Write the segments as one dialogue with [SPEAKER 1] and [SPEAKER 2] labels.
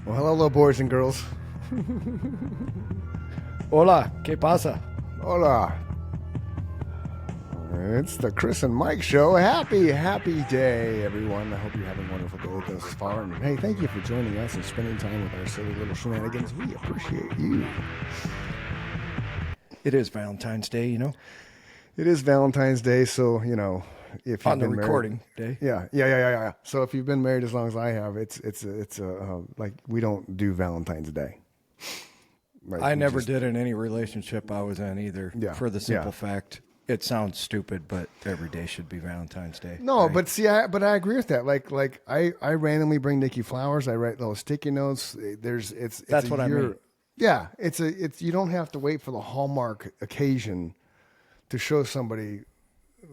[SPEAKER 1] Well, hello, boys and girls.
[SPEAKER 2] Hola, ¿qué pasa?
[SPEAKER 1] Hola. It's the Chris and Mike show. Happy day, everyone. I hope you're having a wonderful day thus far. And hey, thank you for joining us and spending time with our silly little shenanigans. We appreciate you.
[SPEAKER 2] It is Valentine's Day, you know?
[SPEAKER 1] It is Valentine's Day, so, you know, if you've
[SPEAKER 2] On the
[SPEAKER 1] been
[SPEAKER 2] recording
[SPEAKER 1] married,
[SPEAKER 2] day.
[SPEAKER 1] Yeah. So if you've been married as long as I have, it's like we don't do Valentine's Day. Like,
[SPEAKER 2] I never did in any relationship I was in either.
[SPEAKER 1] Yeah,
[SPEAKER 2] For the simple
[SPEAKER 1] yeah.
[SPEAKER 2] fact, it sounds stupid, but every day should be Valentine's Day.
[SPEAKER 1] No,
[SPEAKER 2] right?
[SPEAKER 1] but see, I agree with that. Like I randomly bring Nikki flowers. I write little sticky notes.
[SPEAKER 2] That's what I mean.
[SPEAKER 1] Yeah, it's you don't have to wait for the Hallmark occasion to show somebody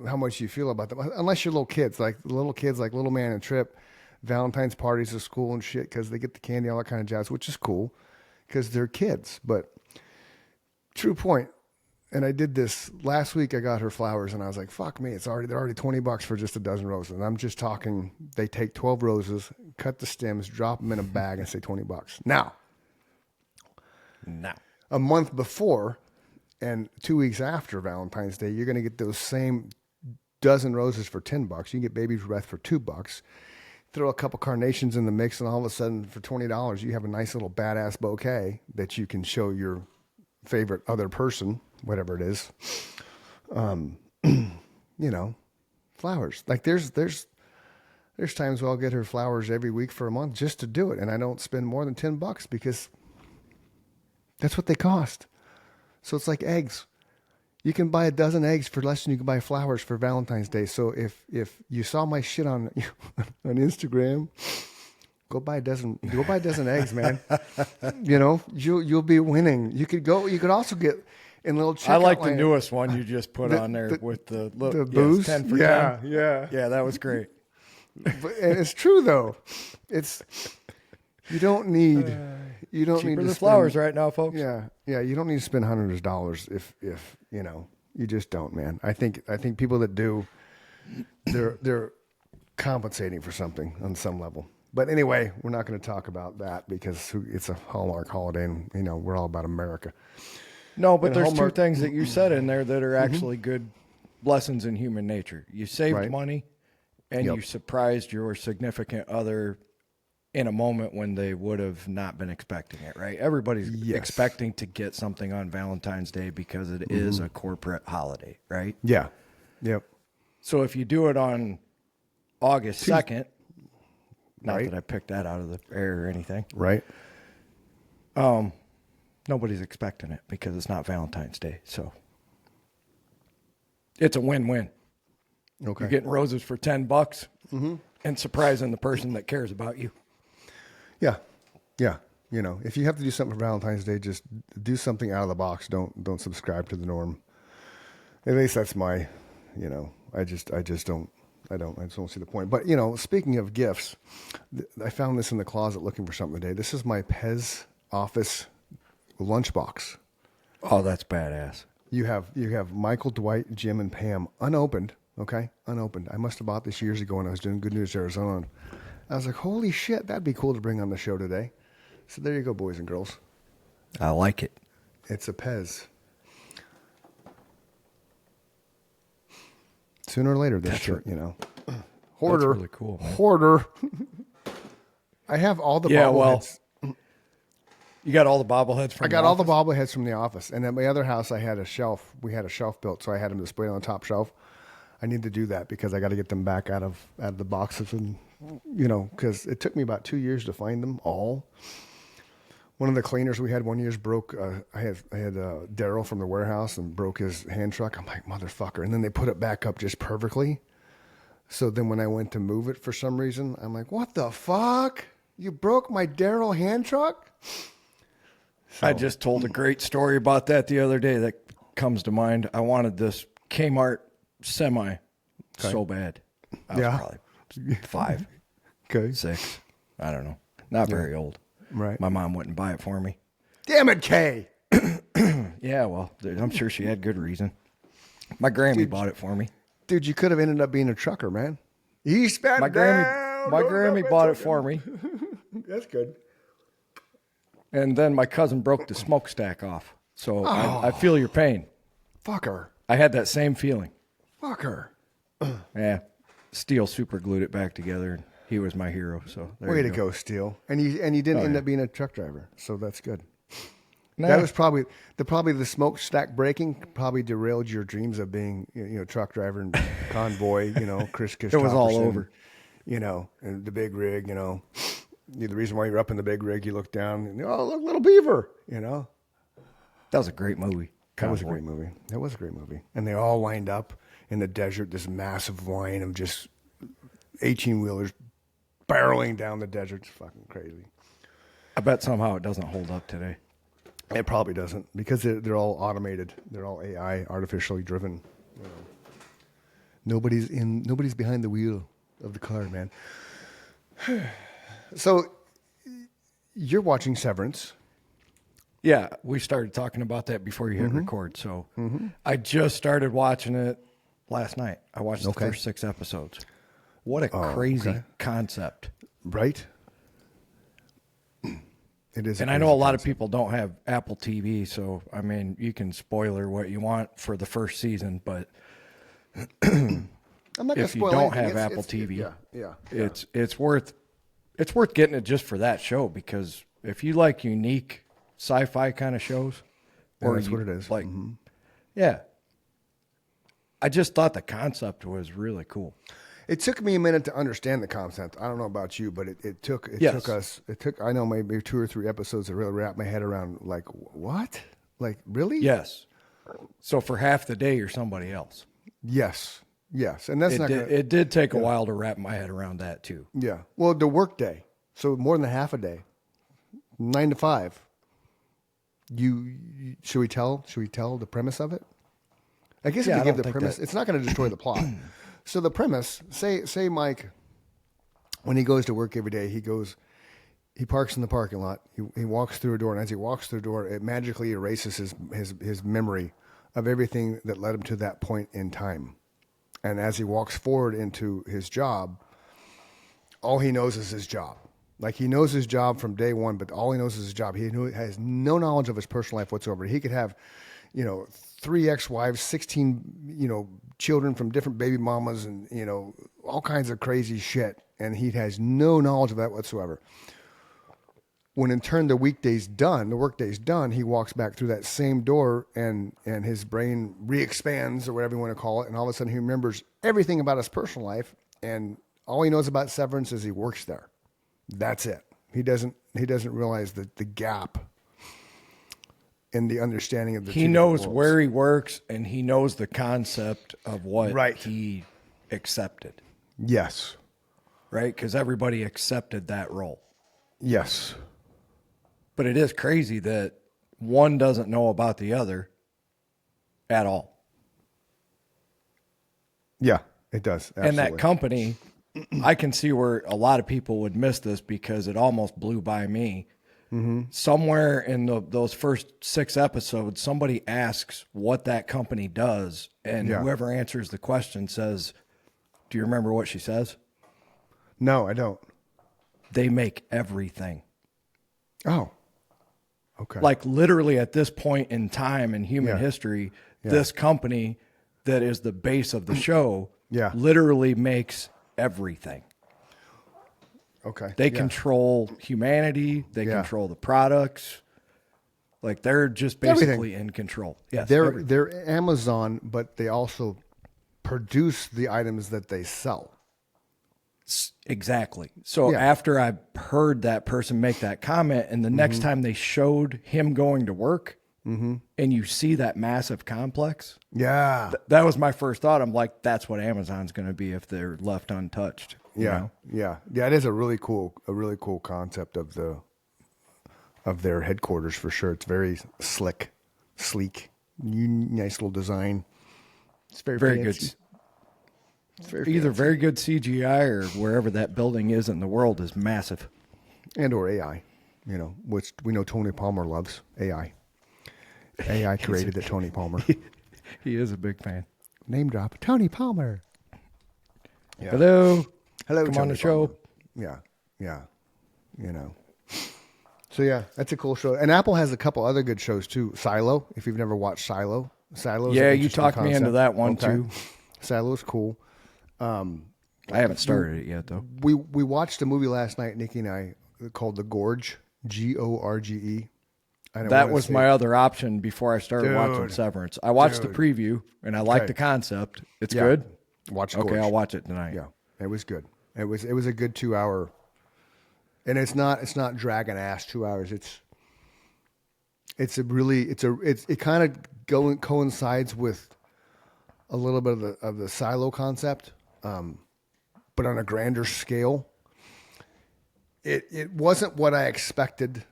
[SPEAKER 1] how much you feel about them, unless you're little kids, like Little Man and Trip, Valentine's parties at school and shit, because they get the candy, all that kind of jazz, which is cool because they're kids. But true point. And I did this last week. I got her flowers, and I was like, "Fuck me! They're already $20 for just a dozen roses." And I'm just talking. They take 12 roses, cut the stems, drop them in a bag, and say $20. Now, a month before, and 2 weeks after Valentine's Day, you're going to get those same dozen roses for $10. You can get baby breath for $2. Throw a couple carnations in the mix, and all of a sudden, for $20, you have a nice little badass bouquet that you can show your favorite other person, whatever it is. You know, flowers. Like there's times where I'll get her flowers every week for a month just to do it, and I don't spend more than $10 because that's what they cost. So it's like eggs. You can buy a dozen eggs for less than you can buy flowers for Valentine's Day. So if you saw my shit on on Instagram, go buy a dozen eggs, man. You know, you'll be winning. You could also get in little checkout
[SPEAKER 2] I like
[SPEAKER 1] line,
[SPEAKER 2] the newest one you just put on there with the
[SPEAKER 1] booze.
[SPEAKER 2] 10 for 10.
[SPEAKER 1] Yeah.
[SPEAKER 2] Yeah, that was great.
[SPEAKER 1] And it's true though. You don't need
[SPEAKER 2] Cheaper
[SPEAKER 1] to
[SPEAKER 2] the
[SPEAKER 1] spend,
[SPEAKER 2] flowers right now, folks.
[SPEAKER 1] Yeah. You don't need to spend hundreds of dollars if you know, you just don't, man. I think people that do, they're compensating for something on some level. But anyway, we're not going to talk about that because it's a Hallmark holiday, and you know we're all about America.
[SPEAKER 2] No, but
[SPEAKER 1] And
[SPEAKER 2] there's
[SPEAKER 1] Hallmark-
[SPEAKER 2] two things that you said in there that are actually good lessons in human nature. You saved
[SPEAKER 1] Right.
[SPEAKER 2] money, and
[SPEAKER 1] Yep.
[SPEAKER 2] you surprised your significant other in a moment when they would have not been expecting it, right? Everybody's
[SPEAKER 1] Yes.
[SPEAKER 2] expecting to get something on Valentine's Day because it is a corporate holiday, right?
[SPEAKER 1] Yeah. Yep.
[SPEAKER 2] So if you do it on August 2nd, not
[SPEAKER 1] Right.
[SPEAKER 2] that I picked that out of the air or anything,
[SPEAKER 1] Right.
[SPEAKER 2] nobody's expecting it because it's not Valentine's Day. So it's a win-win.
[SPEAKER 1] Okay.
[SPEAKER 2] You're getting roses for $10 and surprising the person that cares about you.
[SPEAKER 1] Yeah. You know, if you have to do something for Valentine's Day, just do something out of the box. Don't subscribe to the norm. At least that's my, you know, I just don't see the point. But, you know, speaking of gifts, I found this in the closet looking for something today. This is my Pez office lunchbox.
[SPEAKER 2] Oh, that's badass.
[SPEAKER 1] You have Michael, Dwight, Jim, and Pam unopened. Okay, unopened. I must have bought this years ago when I was doing Good News Arizona. I was like, holy shit, that'd be cool to bring on the show today. So there you go, boys and girls.
[SPEAKER 2] I like it.
[SPEAKER 1] It's a Pez. Sooner or later, this shit, you know. Hoarder.
[SPEAKER 2] That's really cool, man.
[SPEAKER 1] Hoarder. I have all the bobbleheads.
[SPEAKER 2] You got all the bobbleheads from
[SPEAKER 1] I got
[SPEAKER 2] the
[SPEAKER 1] all the
[SPEAKER 2] office?
[SPEAKER 1] bobbleheads from the office. And at my other house, I had a shelf. We had a shelf built, so I had them displayed on the top shelf. I need to do that because I got to get them back out of the boxes, and you know, because it took me about 2 years to find them all. One of the cleaners we had one year broke. I had Daryl from the warehouse and broke his hand truck. I'm like, motherfucker! And then they put it back up just perfectly. So then when I went to move it for some reason, I'm like, what the fuck? You broke my Daryl hand truck? So,
[SPEAKER 2] I just told a great story about that the other day that comes to mind. I wanted this Kmart semi so bad. I was probably 5,
[SPEAKER 1] okay.
[SPEAKER 2] 6. I don't know. Not very old.
[SPEAKER 1] Right.
[SPEAKER 2] My mom wouldn't buy it for me.
[SPEAKER 1] Damn it, Kay.
[SPEAKER 2] Yeah, well, I'm sure she had good reason. My Grammy bought it for me.
[SPEAKER 1] Dude, you could have ended up being a trucker, man. Eastbound
[SPEAKER 2] My
[SPEAKER 1] down.
[SPEAKER 2] Grammy bought it for me.
[SPEAKER 1] That's good.
[SPEAKER 2] And then my cousin broke the smokestack off. So I feel your pain.
[SPEAKER 1] Fucker.
[SPEAKER 2] I had that same feeling.
[SPEAKER 1] Fucker.
[SPEAKER 2] Yeah. Steel super glued it back together. And he was my hero. So
[SPEAKER 1] Way to go, Steel. And you didn't end up being a truck driver. So that's good.
[SPEAKER 2] Nah.
[SPEAKER 1] That was probably the smokestack breaking probably derailed your dreams of being, truck driver and convoy, Chris
[SPEAKER 2] It was all over.
[SPEAKER 1] And the big rig, the reason why you're up in the big rig, you look down and, oh, look, little beaver,
[SPEAKER 2] That was a great movie.
[SPEAKER 1] That was a great movie. And they all lined up in the desert, this massive line of just 18-wheelers barreling down the desert. It's fucking crazy.
[SPEAKER 2] I bet somehow it doesn't hold up today.
[SPEAKER 1] It probably doesn't because they're all automated. They're all AI, artificially driven. Nobody's behind the wheel of the car, man. So you're watching Severance.
[SPEAKER 2] Yeah, we started talking about that before you hit record. So I just started watching it last night. I watched the first 6 episodes. What a crazy concept.
[SPEAKER 1] Right? It is.
[SPEAKER 2] And I know a lot of people don't have Apple TV, so I mean, you can spoiler what you want for the first season, but
[SPEAKER 1] I'm not
[SPEAKER 2] if you don't have Apple TV, it's worth getting it just for that show, because if you like unique sci-fi kind of shows,
[SPEAKER 1] or that's what it is.
[SPEAKER 2] Like, yeah, I just thought the concept was really cool.
[SPEAKER 1] It took me a minute to understand the concept. I don't know about you, but it took I know maybe 2 or 3 episodes to really wrap my head around, like, what? Like, really?
[SPEAKER 2] Yes. So for half the day, you're somebody else.
[SPEAKER 1] Yes. And that's
[SPEAKER 2] it did take a while to wrap my head around that too.
[SPEAKER 1] Yeah. Well, the work day. So more than half a day. 9 to 5. Should we tell the premise of it? I guess if we give the premise, it's not going to destroy the plot. So the premise, say Mike, when he goes to work every day, he parks in the parking lot. He walks through a door, and as he walks through the door, it magically erases his memory of everything that led him to that point in time. And as he walks forward into his job, all he knows is his job. Like, he knows his job from day one, but all he knows is his job. He has no knowledge of his personal life whatsoever. He could have, 3 ex-wives, 16, children from different baby mamas, and, all kinds of crazy shit. And he has no knowledge of that whatsoever. When in turn the workday's done, he walks back through that same door, and his brain re-expands, or whatever you want to call it. And all of a sudden he remembers everything about his personal life. And all he knows about Severance is he works there. That's it. He doesn't realize the gap in the understanding of the
[SPEAKER 2] He knows where he works, and he knows the concept of what he accepted.
[SPEAKER 1] Yes.
[SPEAKER 2] Right? Because everybody accepted that role.
[SPEAKER 1] Yes.
[SPEAKER 2] But it is crazy that one doesn't know about the other at all.
[SPEAKER 1] Yeah, it does. Absolutely.
[SPEAKER 2] And that company, I can see where a lot of people would miss this, because it almost blew by me. Somewhere in those first 6 episodes, somebody asks what that company does, and whoever answers the question says, do you remember what she says?
[SPEAKER 1] No, I don't.
[SPEAKER 2] They make everything.
[SPEAKER 1] Oh, okay.
[SPEAKER 2] Like, literally at this point in time in human history, this company that is the base of the show literally makes everything.
[SPEAKER 1] Okay.
[SPEAKER 2] They control humanity. They control the products. Like, they're just basically in control. Yes,
[SPEAKER 1] they're Amazon, but they also produce the items that they sell.
[SPEAKER 2] Exactly. So after I heard that person make that comment, and the next time they showed him going to work, and you see that massive complex, that was my first thought. I'm like, that's what Amazon's going to be if they're left untouched.
[SPEAKER 1] Yeah. It is a really cool concept of their headquarters, for sure. It's very sleek, nice little design. It's very
[SPEAKER 2] good. It's either very good CGI, or wherever that building is in the world is massive.
[SPEAKER 1] And or AI, which we know Tony Palmer loves. AI created it, Tony Palmer.
[SPEAKER 2] He is a big fan.
[SPEAKER 1] Name drop, Tony Palmer.
[SPEAKER 2] Yeah. Hello,
[SPEAKER 1] come
[SPEAKER 2] Tony on the show.
[SPEAKER 1] Yeah. So yeah, that's a cool show. And Apple has a couple other good shows too. Silo, if you've never watched Silo. Silo is an
[SPEAKER 2] Yeah, you
[SPEAKER 1] interesting
[SPEAKER 2] talked me into
[SPEAKER 1] concept.
[SPEAKER 2] that one
[SPEAKER 1] Okay.
[SPEAKER 2] too.
[SPEAKER 1] Silo's cool.
[SPEAKER 2] I haven't started it yet though.
[SPEAKER 1] We watched a movie last night, Nikki and I, called The Gorge, Gorge.
[SPEAKER 2] That was my other option before I started watching
[SPEAKER 1] Dude.
[SPEAKER 2] Severance. I watched the preview and I like the concept. It's good.
[SPEAKER 1] Watch
[SPEAKER 2] Okay,
[SPEAKER 1] Gorge.
[SPEAKER 2] I'll watch it tonight.
[SPEAKER 1] Yeah, it was good. It was a good 2 hour, and it's not dragging ass 2 hours. It kind of coincides with a little bit of the silo concept, but on a grander scale. It wasn't what I expected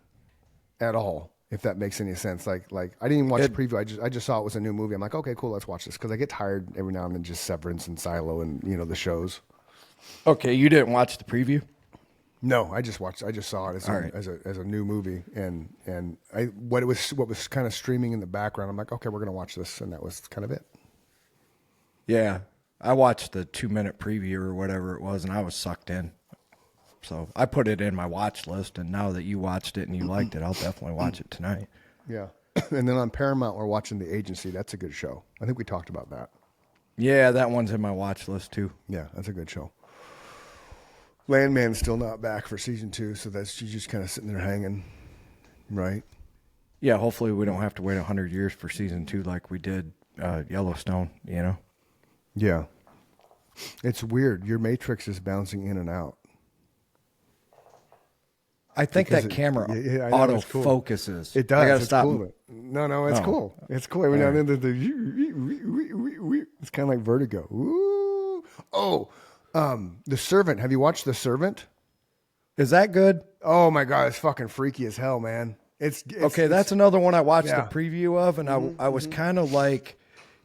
[SPEAKER 1] at all, if that makes any sense. Like I didn't even watch the preview. I just saw it was a new movie. I'm like, okay, cool, let's watch this, because I get tired every now and then just Severance and Silo and the shows.
[SPEAKER 2] Okay, you didn't watch the preview?
[SPEAKER 1] No, I just saw it as a new movie, and what was kind of streaming in the background. I'm like, okay, we're gonna watch this, and that was kind of it.
[SPEAKER 2] Yeah, I watched the 2-minute preview or whatever it was, and I was sucked in. So I put it in my watch list, and now that you watched it and you liked it, I'll definitely watch it tonight.
[SPEAKER 1] Yeah, and then on Paramount we're watching The Agency. That's a good show. I think we talked about that.
[SPEAKER 2] Yeah, that one's in my watch list too.
[SPEAKER 1] Yeah, that's a good show. Landman's still not back for season 2, so she's just kind of sitting there hanging, right?
[SPEAKER 2] Yeah, hopefully we don't have to wait 100 years for season 2 like we did Yellowstone,
[SPEAKER 1] Yeah. It's weird. Your Matrix is bouncing in and out.
[SPEAKER 2] I think
[SPEAKER 1] Because
[SPEAKER 2] that camera
[SPEAKER 1] I know, it's cool.
[SPEAKER 2] auto-focuses.
[SPEAKER 1] It does.
[SPEAKER 2] I gotta
[SPEAKER 1] It's
[SPEAKER 2] stop.
[SPEAKER 1] cool. No, it's cool. It's cool. Every now and then it's kind of like Vertigo. Ooh. Oh, The Servant. Have you watched The Servant?
[SPEAKER 2] Is that good?
[SPEAKER 1] Oh my God, it's fucking freaky as hell, man.
[SPEAKER 2] Okay, that's another one I watched the preview of, and I was kind of like,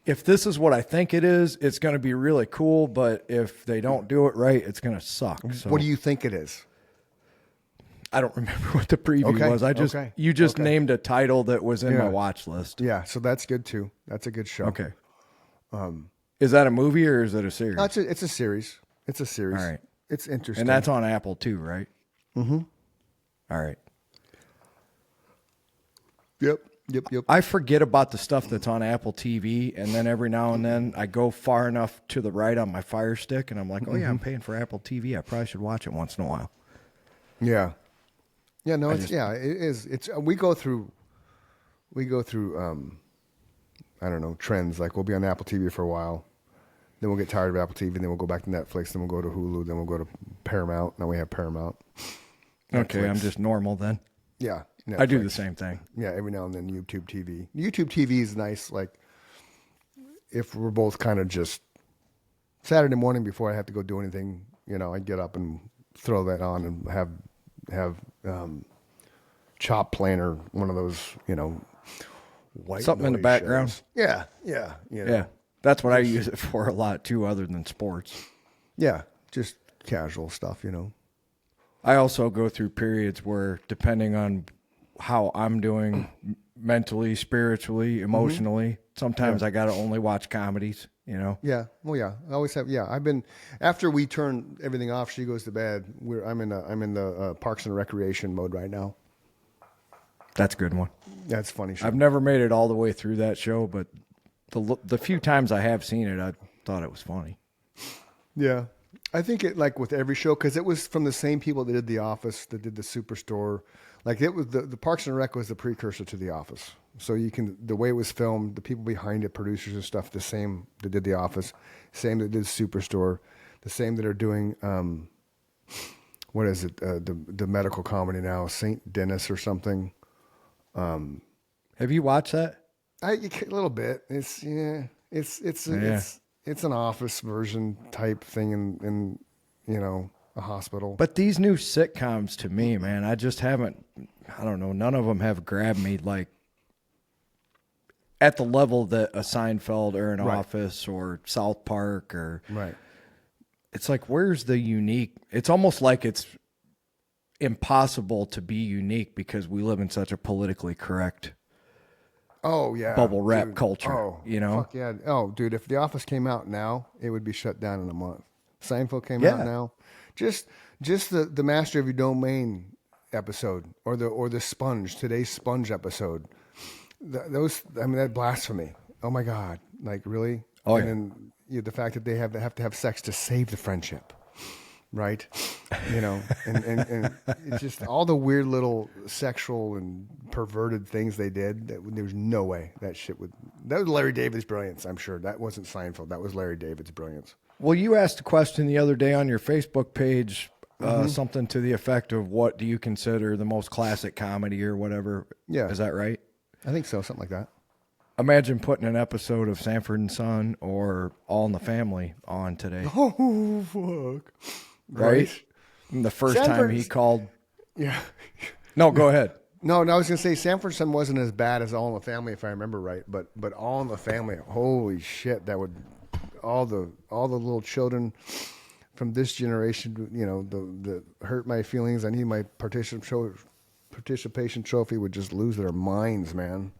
[SPEAKER 2] if this is what I think it is, it's going to be really cool, but if they don't do it right, it's going to suck. So
[SPEAKER 1] What do you think it is?
[SPEAKER 2] I don't remember what the preview was. You just named a title that was in my watch list.
[SPEAKER 1] Yeah, so that's good too. That's a good show.
[SPEAKER 2] Okay. Is that a movie or is it a series?
[SPEAKER 1] No, it's a series. It's a series.
[SPEAKER 2] All right.
[SPEAKER 1] It's interesting.
[SPEAKER 2] And that's on Apple too, right? Mm-hmm. All right.
[SPEAKER 1] Yep.
[SPEAKER 2] I forget about the stuff that's on Apple TV, and then every now and then I go far enough to the right on my Fire Stick, and I'm like, oh yeah, I'm paying for Apple TV. I probably should watch it once in a while.
[SPEAKER 1] Yeah. Yeah, no, it is. It's we go through I don't know, trends. Like we'll be on Apple TV for a while. Then we'll get tired of Apple TV, then we'll go back to Netflix, then we'll go to Hulu, then we'll go to Paramount. Now we have Paramount.
[SPEAKER 2] Okay,
[SPEAKER 1] Netflix.
[SPEAKER 2] I'm just normal then.
[SPEAKER 1] Yeah. Netflix.
[SPEAKER 2] I do the same thing.
[SPEAKER 1] Yeah, every now and then YouTube TV. YouTube TV is nice, like if we're both kind of just Saturday morning before I have to go do anything, I get up and throw that on and have Chop playing or one of those, white
[SPEAKER 2] Something in the
[SPEAKER 1] noise
[SPEAKER 2] background.
[SPEAKER 1] shows. Yeah.
[SPEAKER 2] Yeah, that's what I use it for a lot too, other than sports.
[SPEAKER 1] Yeah, just casual stuff,
[SPEAKER 2] I also go through periods where, depending on how I'm doing mentally, spiritually, emotionally, sometimes I got to only watch comedies,
[SPEAKER 1] Yeah. Well, yeah. I always have. Yeah. I've been after we turn everything off. She goes to bed. I'm in the Parks and Recreation mode right now.
[SPEAKER 2] That's a good one.
[SPEAKER 1] That's funny. Show.
[SPEAKER 2] I've never made it all the way through that show, but the few times I have seen it, I thought it was funny.
[SPEAKER 1] Yeah. I think it like with every show because it was from the same people that did The Office, that did the Superstore. Like it was the Parks and Rec was the precursor to The Office. So the way it was filmed, the people behind it, producers and stuff, the same that did The Office, same that did Superstore, the same that are doing what is it? The medical comedy now, Saint Dennis or something.
[SPEAKER 2] Have you watched that?
[SPEAKER 1] A little bit. It's an Office version type thing in a hospital.
[SPEAKER 2] But these new sitcoms, to me, man, I just haven't. I don't know. None of them have grabbed me like at the level that a Seinfeld or an Office or South Park or
[SPEAKER 1] right.
[SPEAKER 2] It's like, where's the unique? It's almost like it's impossible to be unique because we live in such a politically correct bubble wrap culture.
[SPEAKER 1] Oh, fuck yeah. Oh, dude, if The Office came out now, it would be shut down in a month. Seinfeld came out now. Just the master of your domain episode or the Sponge, today's Sponge episode. That blasphemy. Oh my God. Like really?
[SPEAKER 2] Oh,
[SPEAKER 1] and
[SPEAKER 2] yeah.
[SPEAKER 1] then the fact that they have to have sex to save the friendship. Right. And it's just all the weird little sexual and perverted things they did. There's no way that was Larry David's brilliance. I'm sure that wasn't Seinfeld. That was Larry David's brilliance.
[SPEAKER 2] Well, you asked a question the other day on your Facebook page, something to the effect of what do you consider the most classic comedy or whatever?
[SPEAKER 1] Yeah.
[SPEAKER 2] Is that right?
[SPEAKER 1] I think so. Something like that.
[SPEAKER 2] Imagine putting an episode of Sanford and Son or All in the Family on today.
[SPEAKER 1] Oh, fuck.
[SPEAKER 2] Right? And the first time he called.
[SPEAKER 1] Yeah.
[SPEAKER 2] No, go ahead.
[SPEAKER 1] No, I was going to say Sanford Son wasn't as bad as All in the Family, if I remember right. But All in the Family, holy shit, that would all the little children from this generation, the hurt my feelings. I need my participation trophy would just lose their minds, man.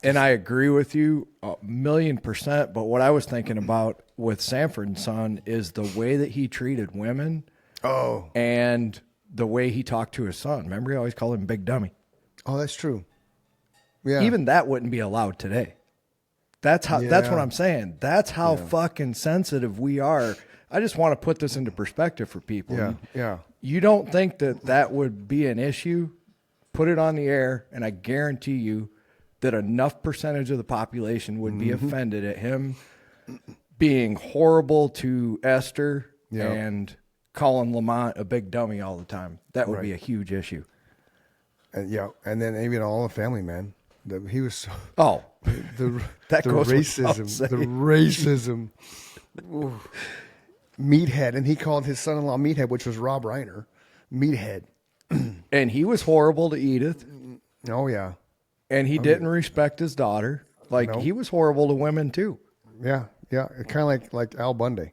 [SPEAKER 2] And I agree with you 1,000,000%. But what I was thinking about with Sanford and Son is the way that he treated women.
[SPEAKER 1] Oh.
[SPEAKER 2] And the way he talked to his son. Remember, he always called him Big Dummy.
[SPEAKER 1] Oh, that's true. Yeah.
[SPEAKER 2] Even that wouldn't be allowed today. That's what I'm saying. That's how fucking sensitive we are. I just want to put this into perspective for people.
[SPEAKER 1] Yeah. Yeah.
[SPEAKER 2] You don't think that would be an issue? Put it on the air, and I guarantee you that enough percentage of the population would be offended at him being horrible to Esther and calling Lamont a big dummy all the time. That would be a huge issue.
[SPEAKER 1] And then even All in the Family, man. He was so, the
[SPEAKER 2] goes
[SPEAKER 1] racism, the racism. Ooh. Meathead, and he called his son-in-law Meathead, which was Rob Reiner, Meathead.
[SPEAKER 2] And he was horrible to Edith.
[SPEAKER 1] Oh yeah.
[SPEAKER 2] And he didn't respect his daughter. Like he was horrible to women too.
[SPEAKER 1] Yeah, yeah. Kind of like Al Bundy,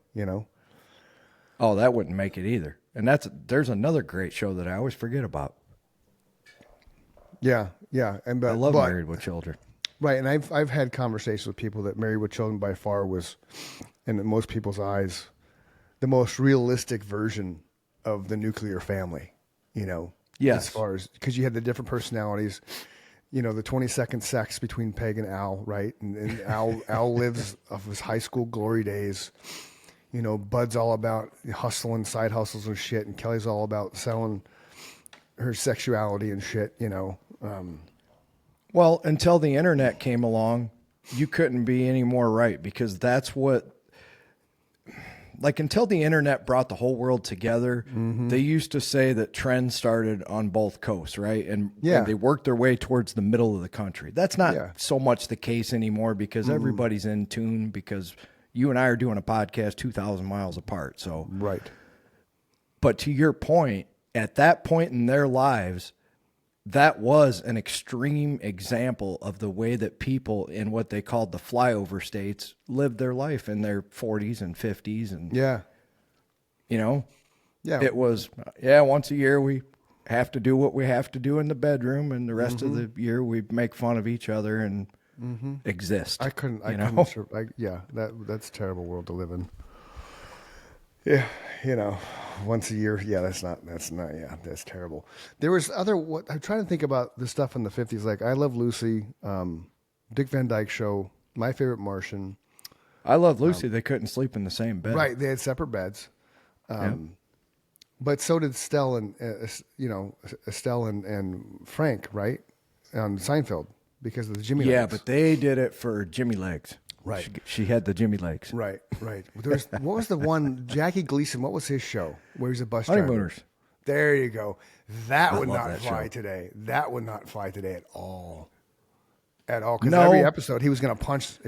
[SPEAKER 2] Oh, that wouldn't make it either. And there's another great show that I always forget about.
[SPEAKER 1] Yeah, yeah. And
[SPEAKER 2] I love Married with Children.
[SPEAKER 1] Right, and I've had conversations with people that Married with Children by far was, in most people's eyes, the most realistic version of the nuclear family.
[SPEAKER 2] Yes.
[SPEAKER 1] As far as because you had the different personalities. The 20-second sex between Peg and Al, right? And Al lives of his high school glory days. Bud's all about hustling, side hustles and shit, and Kelly's all about selling her sexuality and shit,
[SPEAKER 2] Well, until the internet came along, you couldn't be any more right, because that's what, until the internet brought the whole world together, they used to say that trends started on both coasts, right? And they worked their way towards the middle of the country. That's not so much the case anymore, because everybody's in tune, because you and I are doing a podcast 2,000 miles apart. So,
[SPEAKER 1] right.
[SPEAKER 2] But to your point, at that point in their lives, that was an extreme example of the way that people in what they called the flyover states lived their life in their 40s and 50s. And, it was, once a year we have to do what we have to do in the bedroom, and the rest of the year we make fun of each other and exist.
[SPEAKER 1] That's a terrible world to live in. Yeah, once a year. Yeah, that's terrible. There was I'm trying to think about the stuff in the 50s, like I Love Lucy, Dick Van Dyke Show, My Favorite Martian.
[SPEAKER 2] I Love Lucy. They couldn't sleep in the same bed.
[SPEAKER 1] Right, they had separate beds. But so did Estelle and Frank, right, on Seinfeld, because of the Jimmy legs.
[SPEAKER 2] Yeah, but they did it for Jimmy legs.
[SPEAKER 1] Right.
[SPEAKER 2] She had the Jimmy legs.
[SPEAKER 1] Right. What was the one, Jackie Gleason, what was his show where he's a bus driver?
[SPEAKER 2] Honeymooners.
[SPEAKER 1] There you go. That would not
[SPEAKER 2] that
[SPEAKER 1] fly
[SPEAKER 2] show.
[SPEAKER 1] today. That would not fly today at all. Because every episode he was going to punch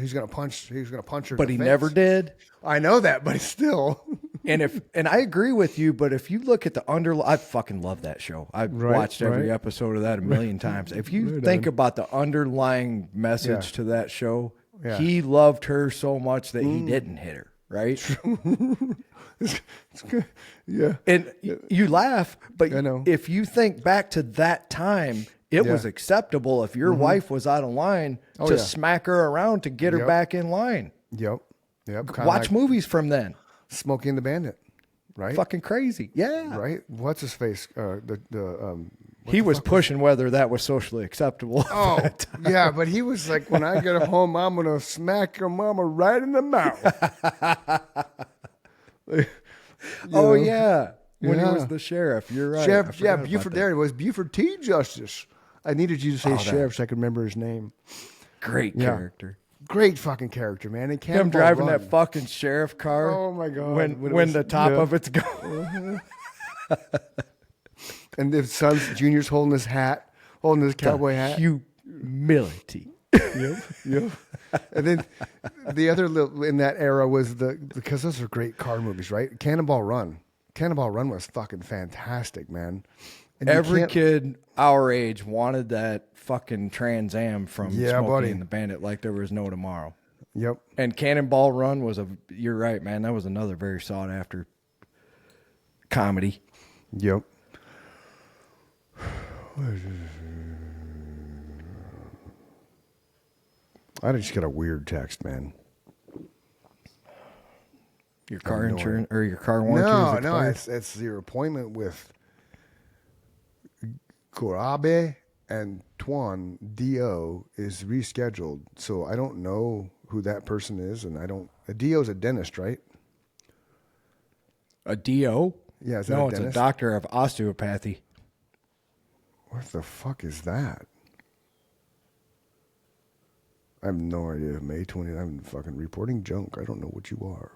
[SPEAKER 1] her.
[SPEAKER 2] But he never did.
[SPEAKER 1] I know that, but still.
[SPEAKER 2] And I agree with you, but if you look at the I fucking love that show. I've watched every episode of that a million times. If you think about the underlying message to that show, he loved her so much that he didn't hit her, right?
[SPEAKER 1] It's good. Yeah.
[SPEAKER 2] And you laugh, but
[SPEAKER 1] I know.
[SPEAKER 2] if you think back to that time, it was acceptable if your wife was out of line to smack her around to get her back in line.
[SPEAKER 1] Yep.
[SPEAKER 2] Watch movies from then.
[SPEAKER 1] Smokey and the Bandit. right?
[SPEAKER 2] Fucking crazy. Yeah.
[SPEAKER 1] Right? What's his face?
[SPEAKER 2] He was pushing whether that was socially acceptable.
[SPEAKER 1] Oh, yeah, but he was like, when I get home, I'm going to smack your mama right in the mouth.
[SPEAKER 2] Oh, yeah. When he was the sheriff. You're right.
[SPEAKER 1] Sheriff, yeah, Buford, there it was. Buford T. Justice. I needed you to say sheriff so I could remember his name.
[SPEAKER 2] Great character.
[SPEAKER 1] Great fucking character, man. And
[SPEAKER 2] Him driving that fucking sheriff car.
[SPEAKER 1] Oh, my God.
[SPEAKER 2] When the top of it's going.
[SPEAKER 1] And his son's Junior's holding his hat, holding his cowboy hat.
[SPEAKER 2] Humility.
[SPEAKER 1] Yep. And then the other little in that era was because those are great car movies, right? Cannonball Run. Cannonball Run was fucking fantastic, man. And
[SPEAKER 2] Every kid our age wanted that fucking Trans Am from Smokey and the Bandit like there was no tomorrow.
[SPEAKER 1] Yep.
[SPEAKER 2] And Cannonball Run you're right, man. That was another very sought after comedy.
[SPEAKER 1] Yep. I just got a weird text, man.
[SPEAKER 2] Your car insurance or your car warranty?
[SPEAKER 1] No, it's your appointment with Kurabe and Tuan Do is rescheduled. So I don't know who that person is, and a Do is a dentist, right?
[SPEAKER 2] A DO?
[SPEAKER 1] Yeah, is that
[SPEAKER 2] no,
[SPEAKER 1] a
[SPEAKER 2] it's
[SPEAKER 1] dentist?
[SPEAKER 2] a doctor of osteopathy.
[SPEAKER 1] What the fuck is that? I have no idea. May 20th. I'm fucking reporting junk. I don't know what you are.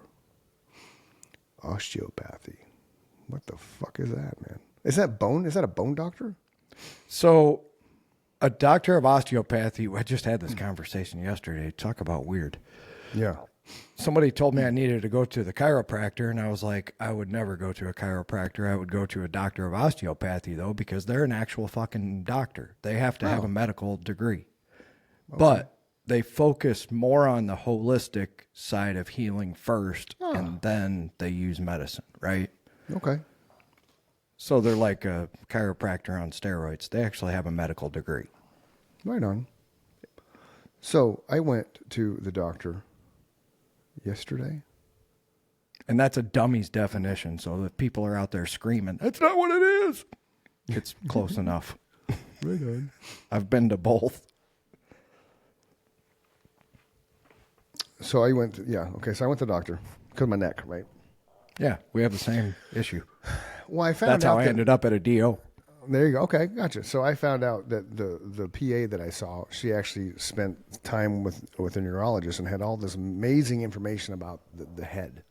[SPEAKER 1] Osteopathy. What the fuck is that, man? Is that bone? Is that a bone doctor?
[SPEAKER 2] So, a doctor of osteopathy, I just had this conversation yesterday. Talk about weird.
[SPEAKER 1] Yeah.
[SPEAKER 2] Somebody told me I needed to go to the chiropractor, and I was like, I would never go to a chiropractor. I would go to a doctor of osteopathy, though, because they're an actual fucking doctor. They have to have a medical degree. Okay. But they focus more on the holistic side of healing first, and then they use medicine, right?
[SPEAKER 1] Okay.
[SPEAKER 2] So they're like a chiropractor on steroids. They actually have a medical degree.
[SPEAKER 1] Right on. So I went to the doctor yesterday.
[SPEAKER 2] And that's a dummy's definition. So that people are out there screaming, that's not what it is. It's close enough.
[SPEAKER 1] Right on.
[SPEAKER 2] I've been to both.
[SPEAKER 1] So I went, so I went to the doctor because of my neck, right?
[SPEAKER 2] Yeah, we have the same issue.
[SPEAKER 1] Well, I found
[SPEAKER 2] That's
[SPEAKER 1] out
[SPEAKER 2] how I ended up at a DO.
[SPEAKER 1] There you go. Okay, gotcha. So I found out that the PA that I saw, she actually spent time with a neurologist and had all this amazing information about the head,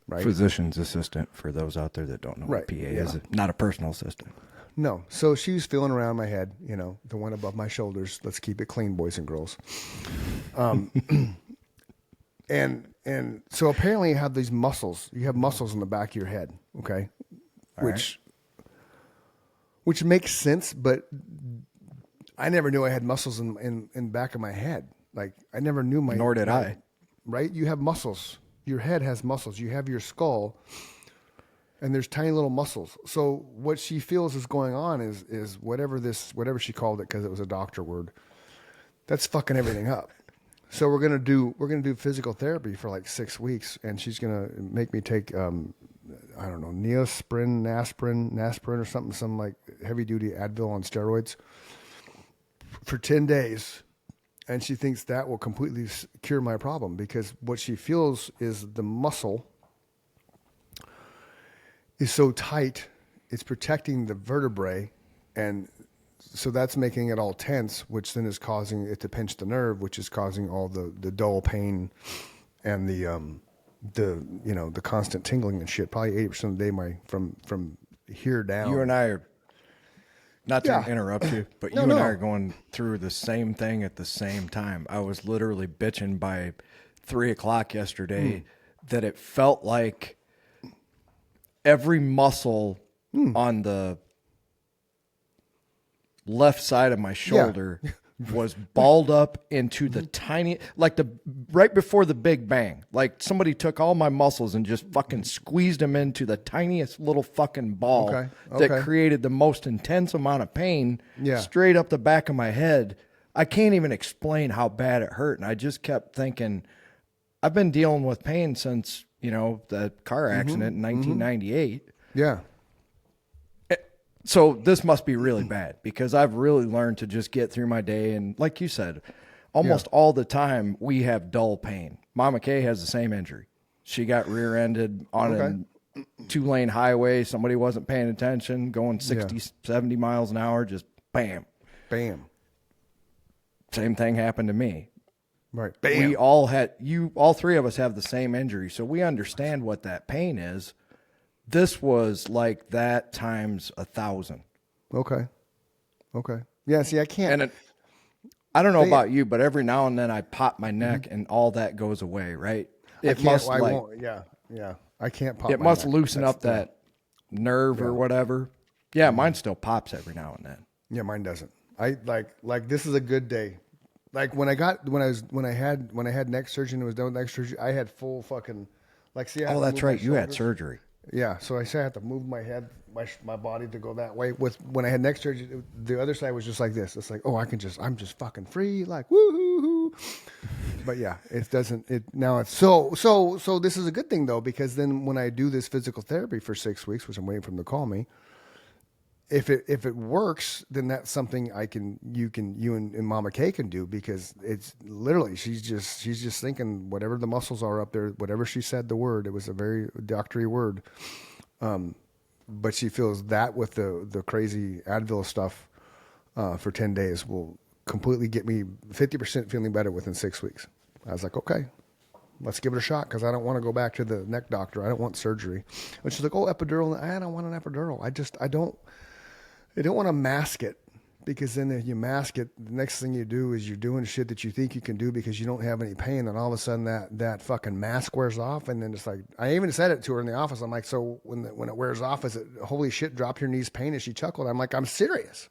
[SPEAKER 1] right?
[SPEAKER 2] Physician's assistant, for those out there that don't know what PA is. Not a personal assistant.
[SPEAKER 1] No. So she's feeling around my head, the one above my shoulders. Let's keep it clean, boys and girls. And so apparently you have these muscles. You have muscles in the back of your head, okay? Which makes sense, but I never knew I had muscles in the back of my head. Like I never knew my.
[SPEAKER 2] Nor did I.
[SPEAKER 1] Right? You have muscles. Your head has muscles. You have your skull, and there's tiny little muscles. So what she feels is going on is whatever she called it because it was a doctor word. That's fucking everything up. So we're gonna do physical therapy for like 6 weeks, and she's gonna make me take I don't know, Neosporin, Aspirin or something, some like heavy duty Advil on steroids for 10 days. And she thinks that will completely cure my problem because what she feels is the muscle is so tight, it's protecting the vertebrae. And so that's making it all tense, which then is causing it to pinch the nerve, which is causing all the dull pain and the constant tingling and shit. Probably 80% of the day, from here down.
[SPEAKER 2] You and I are, not to interrupt you, but you and I are going through the same thing at the same time. I was literally bitching by 3:00 yesterday that it felt like every muscle on the left side of my shoulder was balled up into the tiny, like right before the Big Bang. Like somebody took all my muscles and just fucking squeezed them into the tiniest little fucking ball that created the most intense amount of pain straight up the back of my head. I can't even explain how bad it hurt. And I just kept thinking, I've been dealing with pain since, the car accident in 1998.
[SPEAKER 1] Yeah.
[SPEAKER 2] So this must be really bad because I've really learned to just get through my day. And like you said, almost all the time we have dull pain. Mama Kay has the same injury. She got rear-ended on a 2-lane highway. Somebody wasn't paying attention, going 60, 70 miles an hour, just bam.
[SPEAKER 1] Bam.
[SPEAKER 2] Same thing happened to me.
[SPEAKER 1] Right. Bam.
[SPEAKER 2] We all all three of us have the same injury, so we understand what that pain is. This was like that times 1,000.
[SPEAKER 1] Okay. Yeah, see, I can't.
[SPEAKER 2] And I don't know about you, but every now and then I pop my neck and all that goes away, right? I
[SPEAKER 1] won't. Yeah. I can't pop
[SPEAKER 2] it
[SPEAKER 1] my
[SPEAKER 2] must
[SPEAKER 1] neck.
[SPEAKER 2] loosen up that nerve or whatever. Yeah, mine still pops every now and then.
[SPEAKER 1] Yeah, mine doesn't. I like this is a good day. Like when I had neck surgery and it was done with neck surgery, I had full fucking see.
[SPEAKER 2] Oh, that's right. You had surgery.
[SPEAKER 1] Yeah, so I had to move my head, my body to go that way. When I had neck surgery, the other side was just like this. It's like, oh, I'm just fucking free, like woo. But yeah, it doesn't. Now it's so. This is a good thing though, because then when I do this physical therapy for 6 weeks, which I'm waiting for them to call me, if it works, then that's something you and Mama Kay can do, because it's literally she's just thinking whatever the muscles are up there, whatever she said the word, it was a very doctory word, but she feels that with the crazy Advil stuff for 10 days will completely get me 50% feeling better within 6 weeks. I was like, okay, let's give it a shot, because I don't want to go back to the neck doctor. I don't want surgery. And she's like, oh, epidural. I don't want an epidural. I don't want to mask it, because then if you mask it, the next thing you do is you're doing shit that you think you can do because you don't have any pain. And all of a sudden that fucking mask wears off. And then it's like, I even said it to her in the office. I'm like, so when it wears off, is it holy shit, drop your knees pain? And she chuckled. I'm like, I'm serious.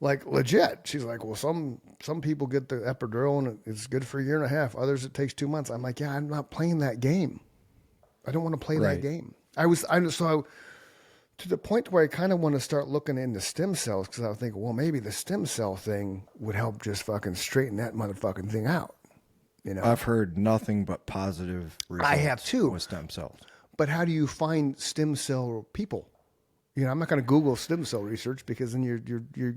[SPEAKER 1] Like legit. She's like, well, some people get the epidural and it's good for a year and a half. Others, it takes 2 months. I'm like, yeah, I'm not playing that game. I don't want to play that game. To the point where I kind of want to start looking into stem cells, because I think, well, maybe the stem cell thing would help just fucking straighten that motherfucking thing out.
[SPEAKER 2] I've heard nothing but positive results.
[SPEAKER 1] I have too
[SPEAKER 2] with stem cells.
[SPEAKER 1] But how do you find stem cell people? I'm not going to Google stem cell research, because then you're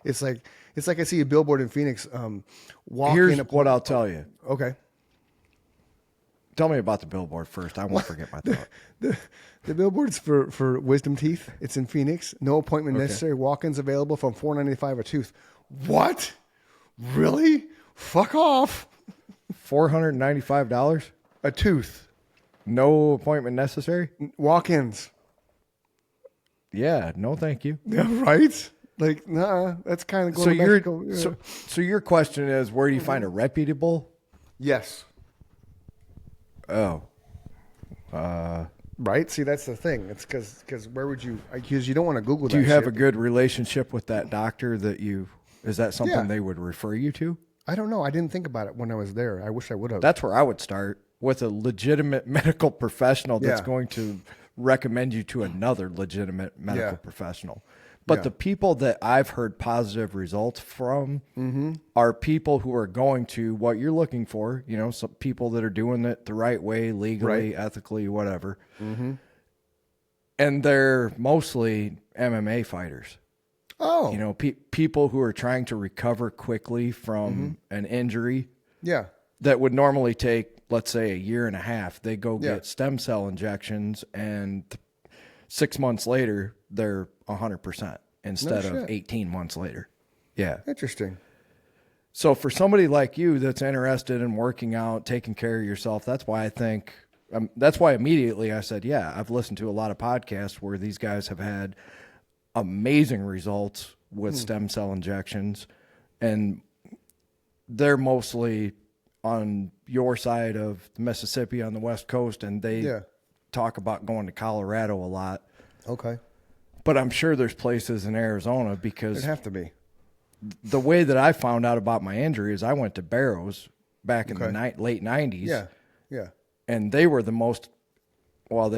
[SPEAKER 1] it's like I see a billboard in Phoenix.
[SPEAKER 2] Here's what I'll tell you.
[SPEAKER 1] Okay.
[SPEAKER 2] Tell me about the billboard first. I won't forget my thought.
[SPEAKER 1] The billboard's for wisdom teeth. It's in Phoenix. No appointment necessary. Walk-ins available from $4.95 a tooth. What? Really? Fuck off.
[SPEAKER 2] $495
[SPEAKER 1] a tooth.
[SPEAKER 2] No appointment necessary.
[SPEAKER 1] Walk-ins.
[SPEAKER 2] Yeah. No, thank you.
[SPEAKER 1] Yeah, right. Like, nah. That's kind of going.
[SPEAKER 2] So your question is, where do you find a reputable?
[SPEAKER 1] Yes.
[SPEAKER 2] Oh.
[SPEAKER 1] Right? See, that's the thing. It's because where would you... Because you don't want to Google that.
[SPEAKER 2] Do you have
[SPEAKER 1] shit.
[SPEAKER 2] a good relationship with that doctor that you... Is that something they would refer you to?
[SPEAKER 1] I don't know. I didn't think about it when I was there. I wish I would have.
[SPEAKER 2] That's where I would start, with a legitimate medical professional that's going to recommend you to another legitimate medical professional. But the people that I've heard positive results from are people who are going to what you're looking for, some people that are doing it the right way, legally, ethically, whatever. And they're mostly MMA fighters.
[SPEAKER 1] Oh.
[SPEAKER 2] People who are trying to recover quickly from an injury.
[SPEAKER 1] Yeah.
[SPEAKER 2] That would normally take, let's say, a year and a half. They go get stem cell injections, and 6 months later, they're 100% instead of 18 months later. Yeah.
[SPEAKER 1] Interesting.
[SPEAKER 2] So for somebody like you that's interested in working out, taking care of yourself, that's why I think, that's why immediately I said, yeah, I've listened to a lot of podcasts where these guys have had amazing results with stem cell injections, and they're mostly on your side of the Mississippi on the West Coast, and they talk about going to Colorado a lot.
[SPEAKER 1] Okay.
[SPEAKER 2] But I'm sure there's places in Arizona, because
[SPEAKER 1] it'd have to be.
[SPEAKER 2] The way that I found out about my injury is I went to Barrows back in the late 90s.
[SPEAKER 1] Yeah. Yeah.
[SPEAKER 2] And they were they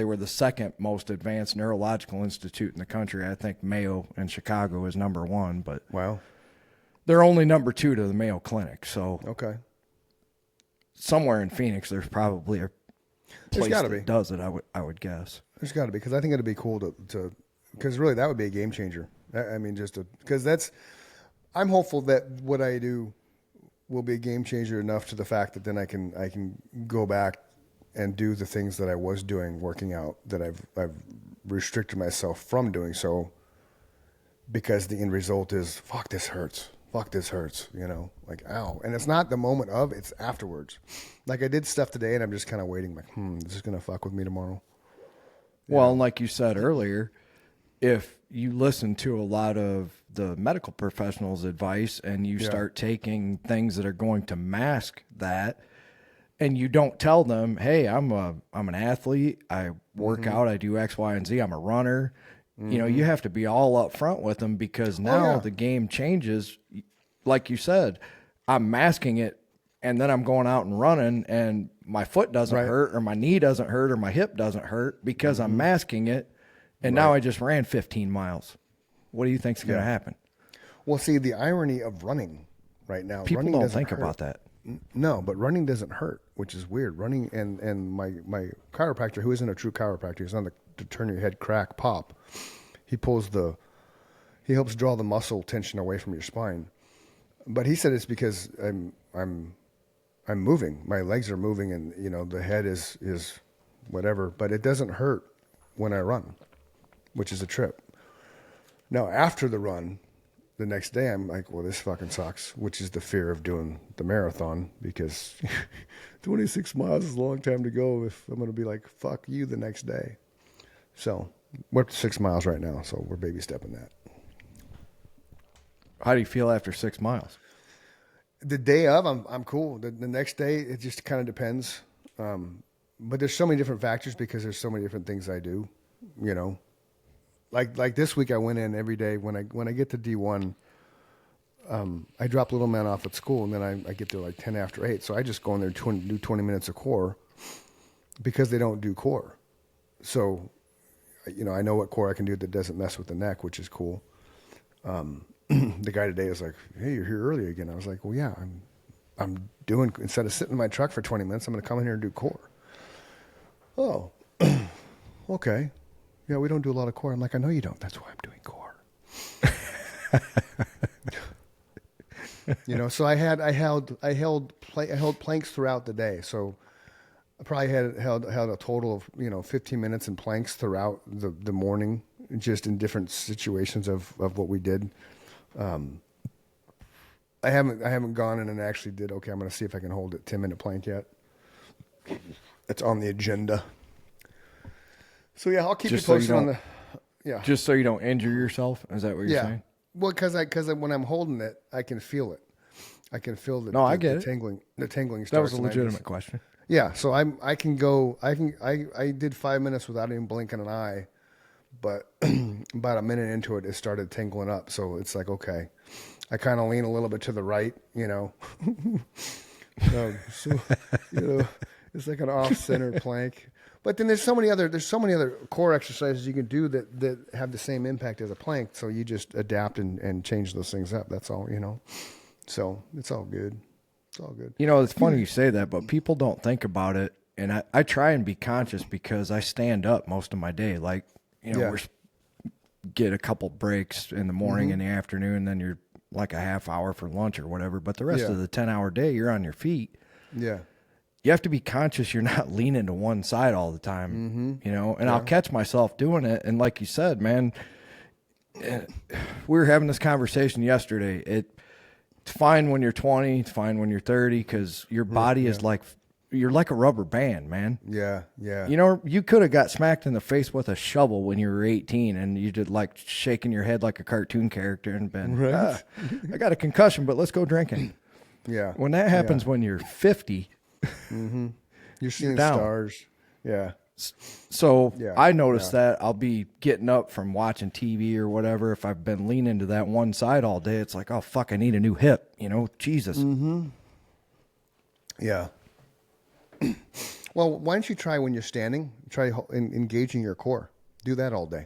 [SPEAKER 2] were the second most advanced neurological institute in the country. I think Mayo in Chicago is number one, but
[SPEAKER 1] wow,
[SPEAKER 2] they're only number two to the Mayo Clinic. So
[SPEAKER 1] okay.
[SPEAKER 2] Somewhere in Phoenix, there's probably
[SPEAKER 1] There's
[SPEAKER 2] place
[SPEAKER 1] got to
[SPEAKER 2] that
[SPEAKER 1] be.
[SPEAKER 2] does it. I would guess.
[SPEAKER 1] There's got to be, because I think it'd be cool to because really that would be a game changer. I mean, because I'm hopeful that what I do will be a game changer enough to the fact that then I can go back and do the things that I was doing, working out, that I've restricted myself from doing so, because the end result is, fuck, this hurts. Fuck, this hurts, like, ow. And it's not the moment of, it's afterwards. Like, I did stuff today and I'm just kind of waiting, like, this is going to fuck with me tomorrow.
[SPEAKER 2] Well, and like you said earlier, if you listen to a lot of the medical professionals' advice and you start taking things that are going to mask that, and you don't tell them, hey, I'm an athlete, I work out, I do X, Y, and Z, I'm a runner. You have to be all up front with them, because now the game changes. Like you said, I'm masking it, and then I'm going out and running, and my foot doesn't hurt, or my knee doesn't hurt, or my hip doesn't hurt, because I'm masking it. And now I just ran 15 miles. What do you think's going to happen?
[SPEAKER 1] Well, see, the irony of running right now.
[SPEAKER 2] People
[SPEAKER 1] running
[SPEAKER 2] don't think about that.
[SPEAKER 1] No, but running doesn't hurt, which is weird. Running, and my chiropractor, who isn't a true chiropractor, he's not to turn your head, crack, pop. He helps draw the muscle tension away from your spine. But he said it's because I'm moving. My legs are moving, and the head is whatever. But it doesn't hurt when I run, which is a trip. Now, after the run, the next day, I'm like, well, this fucking sucks, which is the fear of doing the marathon, because 26 miles is a long time to go if I'm going to be like, fuck you the next day. So we're up to 6 miles right now, so we're baby stepping that.
[SPEAKER 2] How do you feel after 6 miles?
[SPEAKER 1] The day of, I'm cool. The next day, it just kind of depends. But there's so many different factors, because there's so many different things I do, Like this week, I went in every day. When I get to D1, I drop little man off at school, and then I get there like 10 after 8. So I just go in there and do 20 minutes of core, because they don't do core. So, I know what core I can do that doesn't mess with the neck, which is cool. The guy today was like, hey, you're here early again. I was like, well, yeah, I'm doing, instead of sitting in my truck for 20 minutes, I'm going to come in here and do core. Oh, okay. Yeah, we don't do a lot of core. I'm like, I know you don't. That's why I'm doing core. So I held planks throughout the day. So I probably held a total of 15 minutes in planks throughout the morning, just in different situations of what we did. I haven't gone in and actually did, okay, I'm going to see if I can hold it 10-minute plank yet. It's on the agenda. So yeah, I'll keep you posted on the. Yeah.
[SPEAKER 2] Just so you don't injure yourself. Is that what you're saying?
[SPEAKER 1] Well, because when I'm holding it, I can feel it. I can feel the.
[SPEAKER 2] No, I get
[SPEAKER 1] the
[SPEAKER 2] it.
[SPEAKER 1] tingling. The tingling starts.
[SPEAKER 2] That was a legitimate question.
[SPEAKER 1] Yeah, so I can go. I did 5 minutes without even blinking an eye, but about a minute into it, it started tingling up. So it's like, okay, I kind of lean a little bit to the right, so it's like an off-center plank. But then there's so many other core exercises you can do that have the same impact as a plank. So you just adapt and change those things up. That's all, So it's all good. It's all good.
[SPEAKER 2] It's funny you say that, but people don't think about it. And I try and be conscious, because I stand up most of my day. Like, we get a couple breaks in the morning and the afternoon, then you're like a half hour for lunch or whatever. But the rest of the 10-hour day, you're on your feet.
[SPEAKER 1] Yeah.
[SPEAKER 2] You have to be conscious you're not leaning to one side all the time, and I'll catch myself doing it. And like you said, man, we were having this conversation yesterday. It's fine when you're 20, it's fine when you're 30, because your body is like, you're like a rubber band, man.
[SPEAKER 1] Yeah, yeah.
[SPEAKER 2] You could have got smacked in the face with a shovel when you were 18, and you did like shaking your head like a cartoon character and been, I got a concussion, but let's go drinking.
[SPEAKER 1] Yeah.
[SPEAKER 2] When that happens when you're 50,
[SPEAKER 1] you're seeing
[SPEAKER 2] down.
[SPEAKER 1] stars. Yeah.
[SPEAKER 2] So I noticed that I'll be getting up from watching TV or whatever. If I've been leaning to that one side all day, it's like, oh, fuck, I need a new hip. Jesus.
[SPEAKER 1] Yeah. Well, why don't you try when you're standing? Try engaging your core. Do that all day.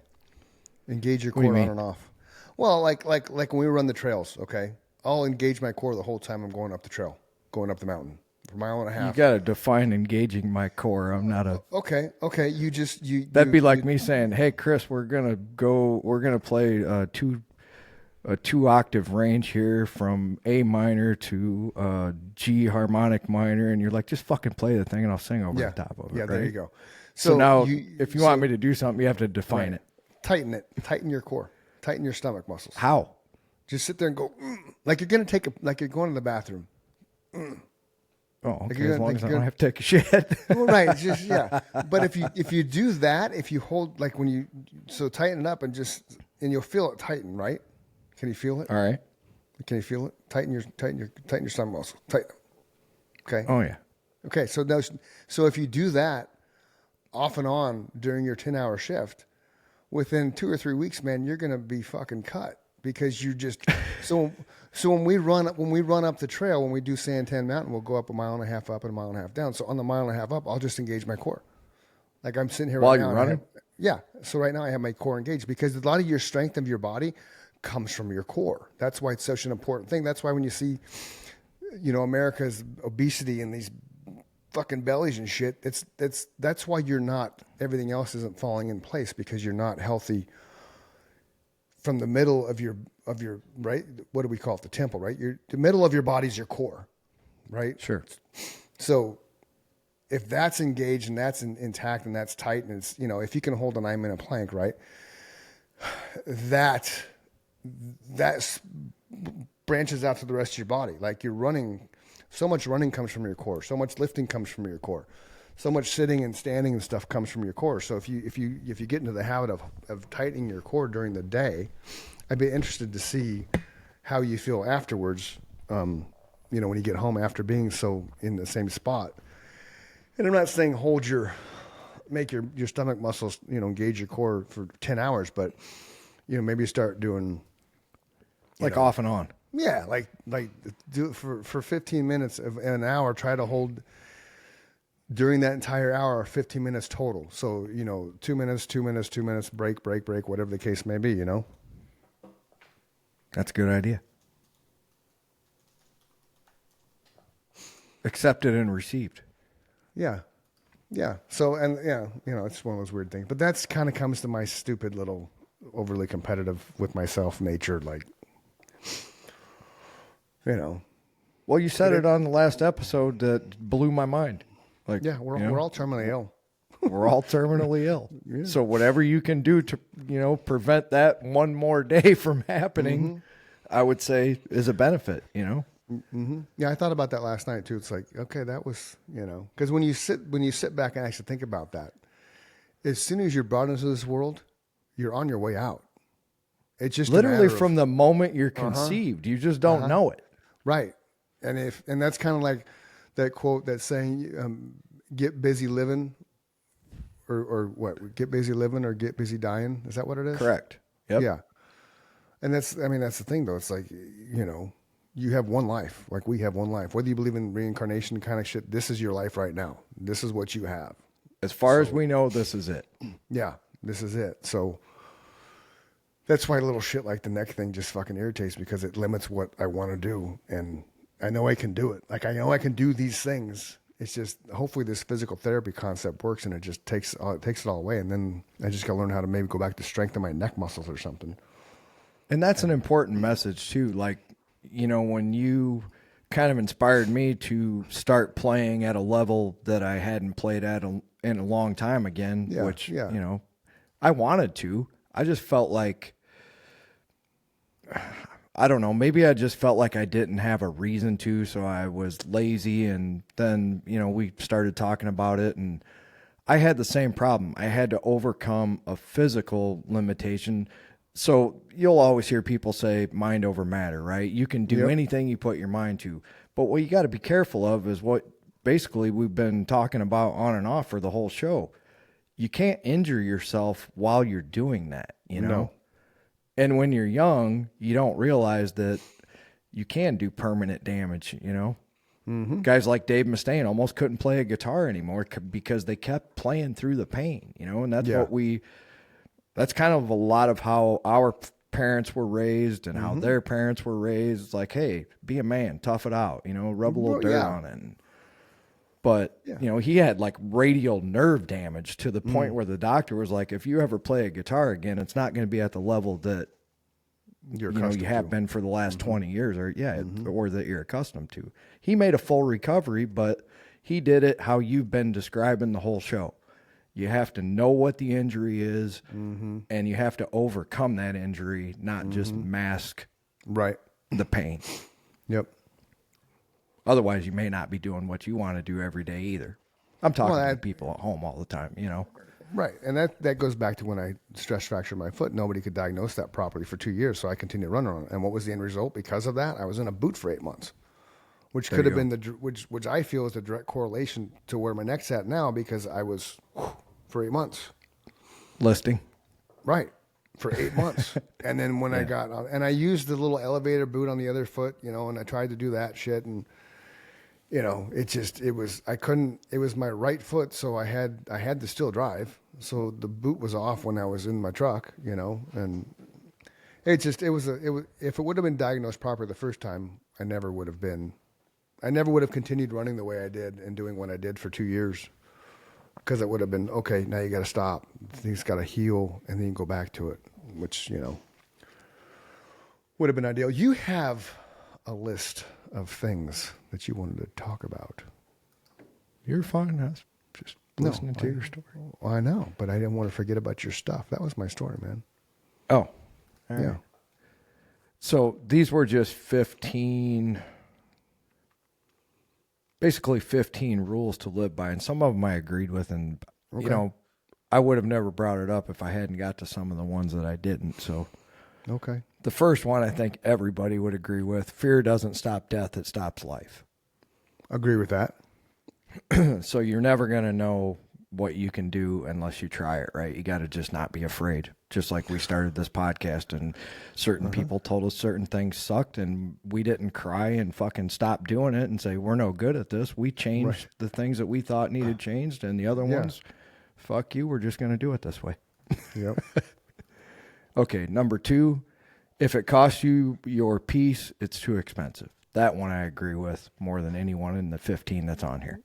[SPEAKER 1] Engage your core on and off. Well, like when we run the trails, okay? I'll engage my core the whole time I'm going up the trail, going up the mountain. for a mile and a
[SPEAKER 2] You
[SPEAKER 1] half.
[SPEAKER 2] got to define engaging my core. I'm not a.
[SPEAKER 1] Okay.
[SPEAKER 2] That'd be like me saying, "Hey, Chris, we're gonna play a two octave range here from A minor to G harmonic minor," and you're like, "Just fucking play the thing, and I'll sing over the top of it."
[SPEAKER 1] Yeah, there
[SPEAKER 2] right?
[SPEAKER 1] you go.
[SPEAKER 2] So now, if you want me to do something, you have to define it.
[SPEAKER 1] Tighten it. Tighten your core. Tighten your stomach muscles.
[SPEAKER 2] How?
[SPEAKER 1] Just sit there and go like you're gonna like you're going to the bathroom.
[SPEAKER 2] Oh, okay. As long as I don't have to take a shit.
[SPEAKER 1] Well, right. It's just But if you do that, if you hold like when you tighten it up and you'll feel it tighten, right? Can you feel it?
[SPEAKER 2] All right.
[SPEAKER 1] Can you feel it? Tighten your stomach muscle. Tighten them. Okay.
[SPEAKER 2] Oh yeah.
[SPEAKER 1] Okay. So if you do that off and on during your 10-hour shift, within 2 or 3 weeks, man, you're gonna be fucking cut because you just so when we run up the trail, when we do Santan Mountain, we'll go up a mile and a half up and a mile and a half down. So on the mile and a half up, I'll just engage my core. Like I'm sitting here
[SPEAKER 2] while
[SPEAKER 1] right
[SPEAKER 2] you're
[SPEAKER 1] now
[SPEAKER 2] running.
[SPEAKER 1] Yeah. So right now I have my core engaged because a lot of your strength of your body comes from your core. That's why it's such an important thing. That's why when you see, America's obesity and these fucking bellies and shit, that's why everything else isn't falling in place because you're not healthy from the middle of your right. What do we call it? The temple, right? The middle of your body's your core, right?
[SPEAKER 2] Sure.
[SPEAKER 1] So if that's engaged and that's intact and that's tight and it's, if you can hold a 9-minute plank, right? That branches out to the rest of your body. Like you're running, so much running comes from your core. So much lifting comes from your core. So much sitting and standing and stuff comes from your core. So if you get into the habit of tightening your core during the day, I'd be interested to see how you feel afterwards. When you get home after being so in the same spot. And I'm not saying make your stomach muscles, engage your core for 10 hours, but maybe start doing
[SPEAKER 2] Like off and on.
[SPEAKER 1] Yeah, like do it for 15 minutes of an hour. Try to hold during that entire hour 15 minutes total. So 2 minutes, 2 minutes, 2 minutes, break, whatever the case may be.
[SPEAKER 2] That's a good idea. Accepted and received.
[SPEAKER 1] Yeah. So it's one of those weird things. But that's kind of comes to my stupid little overly competitive with myself nature, like.
[SPEAKER 2] Well, you said it on the last episode that blew my mind. Like,
[SPEAKER 1] yeah, we're all terminally ill.
[SPEAKER 2] We're all terminally ill. Yeah. So whatever you can do to, prevent that one more day from happening, I would say is a benefit,
[SPEAKER 1] Mm-hmm. Yeah, I thought about that last night too. It's like, okay, that was, because when you sit back and actually think about that, as soon as you're brought into this world, you're on your way out. It's just
[SPEAKER 2] literally from the moment you're conceived, you just don't know it.
[SPEAKER 1] Right. And that's kind of like that quote that's saying, get busy living or what? Get busy living or get busy dying. Is that what it is?
[SPEAKER 2] Correct. Yep.
[SPEAKER 1] Yeah. And that's the thing though. It's like, you have one life. Like we have one life. Whether you believe in reincarnation kind of shit, this is your life right now. This is what you have.
[SPEAKER 2] As far as we know, this is it.
[SPEAKER 1] Yeah, this is it. So that's why little shit like the neck thing just fucking irritates me because it limits what I want to do. And I know I can do it. Like I know I can do these things. It's just hopefully this physical therapy concept works and it just takes it all away. And then I just got to learn how to maybe go back to strengthen my neck muscles or something.
[SPEAKER 2] And that's an important message too. Like, when you kind of inspired me to start playing at a level that I hadn't played at in a long time again, which, I wanted to. I just felt like, I don't know, maybe I just felt like I didn't have a reason to, so I was lazy. And then, we started talking about it and I had the same problem. I had to overcome a physical limitation. So you'll always hear people say mind over matter, right? You can do anything you put your mind to. But what you got to be careful of is what basically we've been talking about on and off for the whole show. You can't injure yourself while you're doing that,
[SPEAKER 1] No.
[SPEAKER 2] And when you're young, you don't realize that you can do permanent damage, Mm-hmm. Guys like Dave Mustaine almost couldn't play a guitar anymore because they kept playing through the pain, and that's that's kind of a lot of how our parents were raised and how their parents were raised. It's like, hey, be a man, tough it out, rub a little dirt on it. But,
[SPEAKER 1] Yeah.
[SPEAKER 2] he had like radial nerve damage to the point where the doctor was like, if you ever play a guitar again, it's not going to be at the level that,
[SPEAKER 1] You're
[SPEAKER 2] you
[SPEAKER 1] accustomed
[SPEAKER 2] have
[SPEAKER 1] to.
[SPEAKER 2] been for the last 20 years or or that you're accustomed to. He made a full recovery, but he did it how you've been describing the whole show. You have to know what the injury is, and you have to overcome that injury, not just mask
[SPEAKER 1] Right.
[SPEAKER 2] the pain.
[SPEAKER 1] Yep.
[SPEAKER 2] Otherwise, you may not be doing what you want to do every day either. I'm talking
[SPEAKER 1] Well,
[SPEAKER 2] to people at home all the time,
[SPEAKER 1] Right. And that goes back to when I stress fractured my foot. Nobody could diagnose that properly for 2 years, so I continued running on it. And what was the end result? Because of that, I was in a boot for 8 months, which could have been which I feel is the direct correlation to where my neck's at now, because I was for 8 months.
[SPEAKER 2] Listing.
[SPEAKER 1] Right. For 8 months. And then when I got on, and I used the little elevator boot on the other foot, and I tried to do that shit. And, it was my right foot. So I had to still drive. So the boot was off when I was in my truck, and if it would have been diagnosed proper the first time, I never would have continued running the way I did and doing what I did for 2 years. Because it would have been, okay, now you got to stop. Things got to heal, and then you go back to it, which, would have been ideal. You have a list of things that you wanted to talk about.
[SPEAKER 2] You're fine. I was just listening to your story.
[SPEAKER 1] Well, I know, but I didn't want to forget about your stuff. That was my story, man.
[SPEAKER 2] Oh, all right.
[SPEAKER 1] Yeah.
[SPEAKER 2] So these were just basically 15 rules to live by. And some of them I agreed with. And, I would have never brought it up if I hadn't got to some of the ones that I didn't. So,
[SPEAKER 1] Okay.
[SPEAKER 2] the first one I think everybody would agree with: fear doesn't stop death, it stops life.
[SPEAKER 1] Agree with that.
[SPEAKER 2] So you're never going to know what you can do unless you try it, right? You got to just not be afraid. Just like we started this podcast and certain people told us certain things sucked, and we didn't cry and fucking stop doing it and say, we're no good at this. We changed the things that we thought needed changed, and the other ones, fuck you, we're just going to do it this way.
[SPEAKER 1] Yep.
[SPEAKER 2] Okay, number 2, if it costs you your peace, it's too expensive. That one I agree with more than anyone in the 15 that's on here.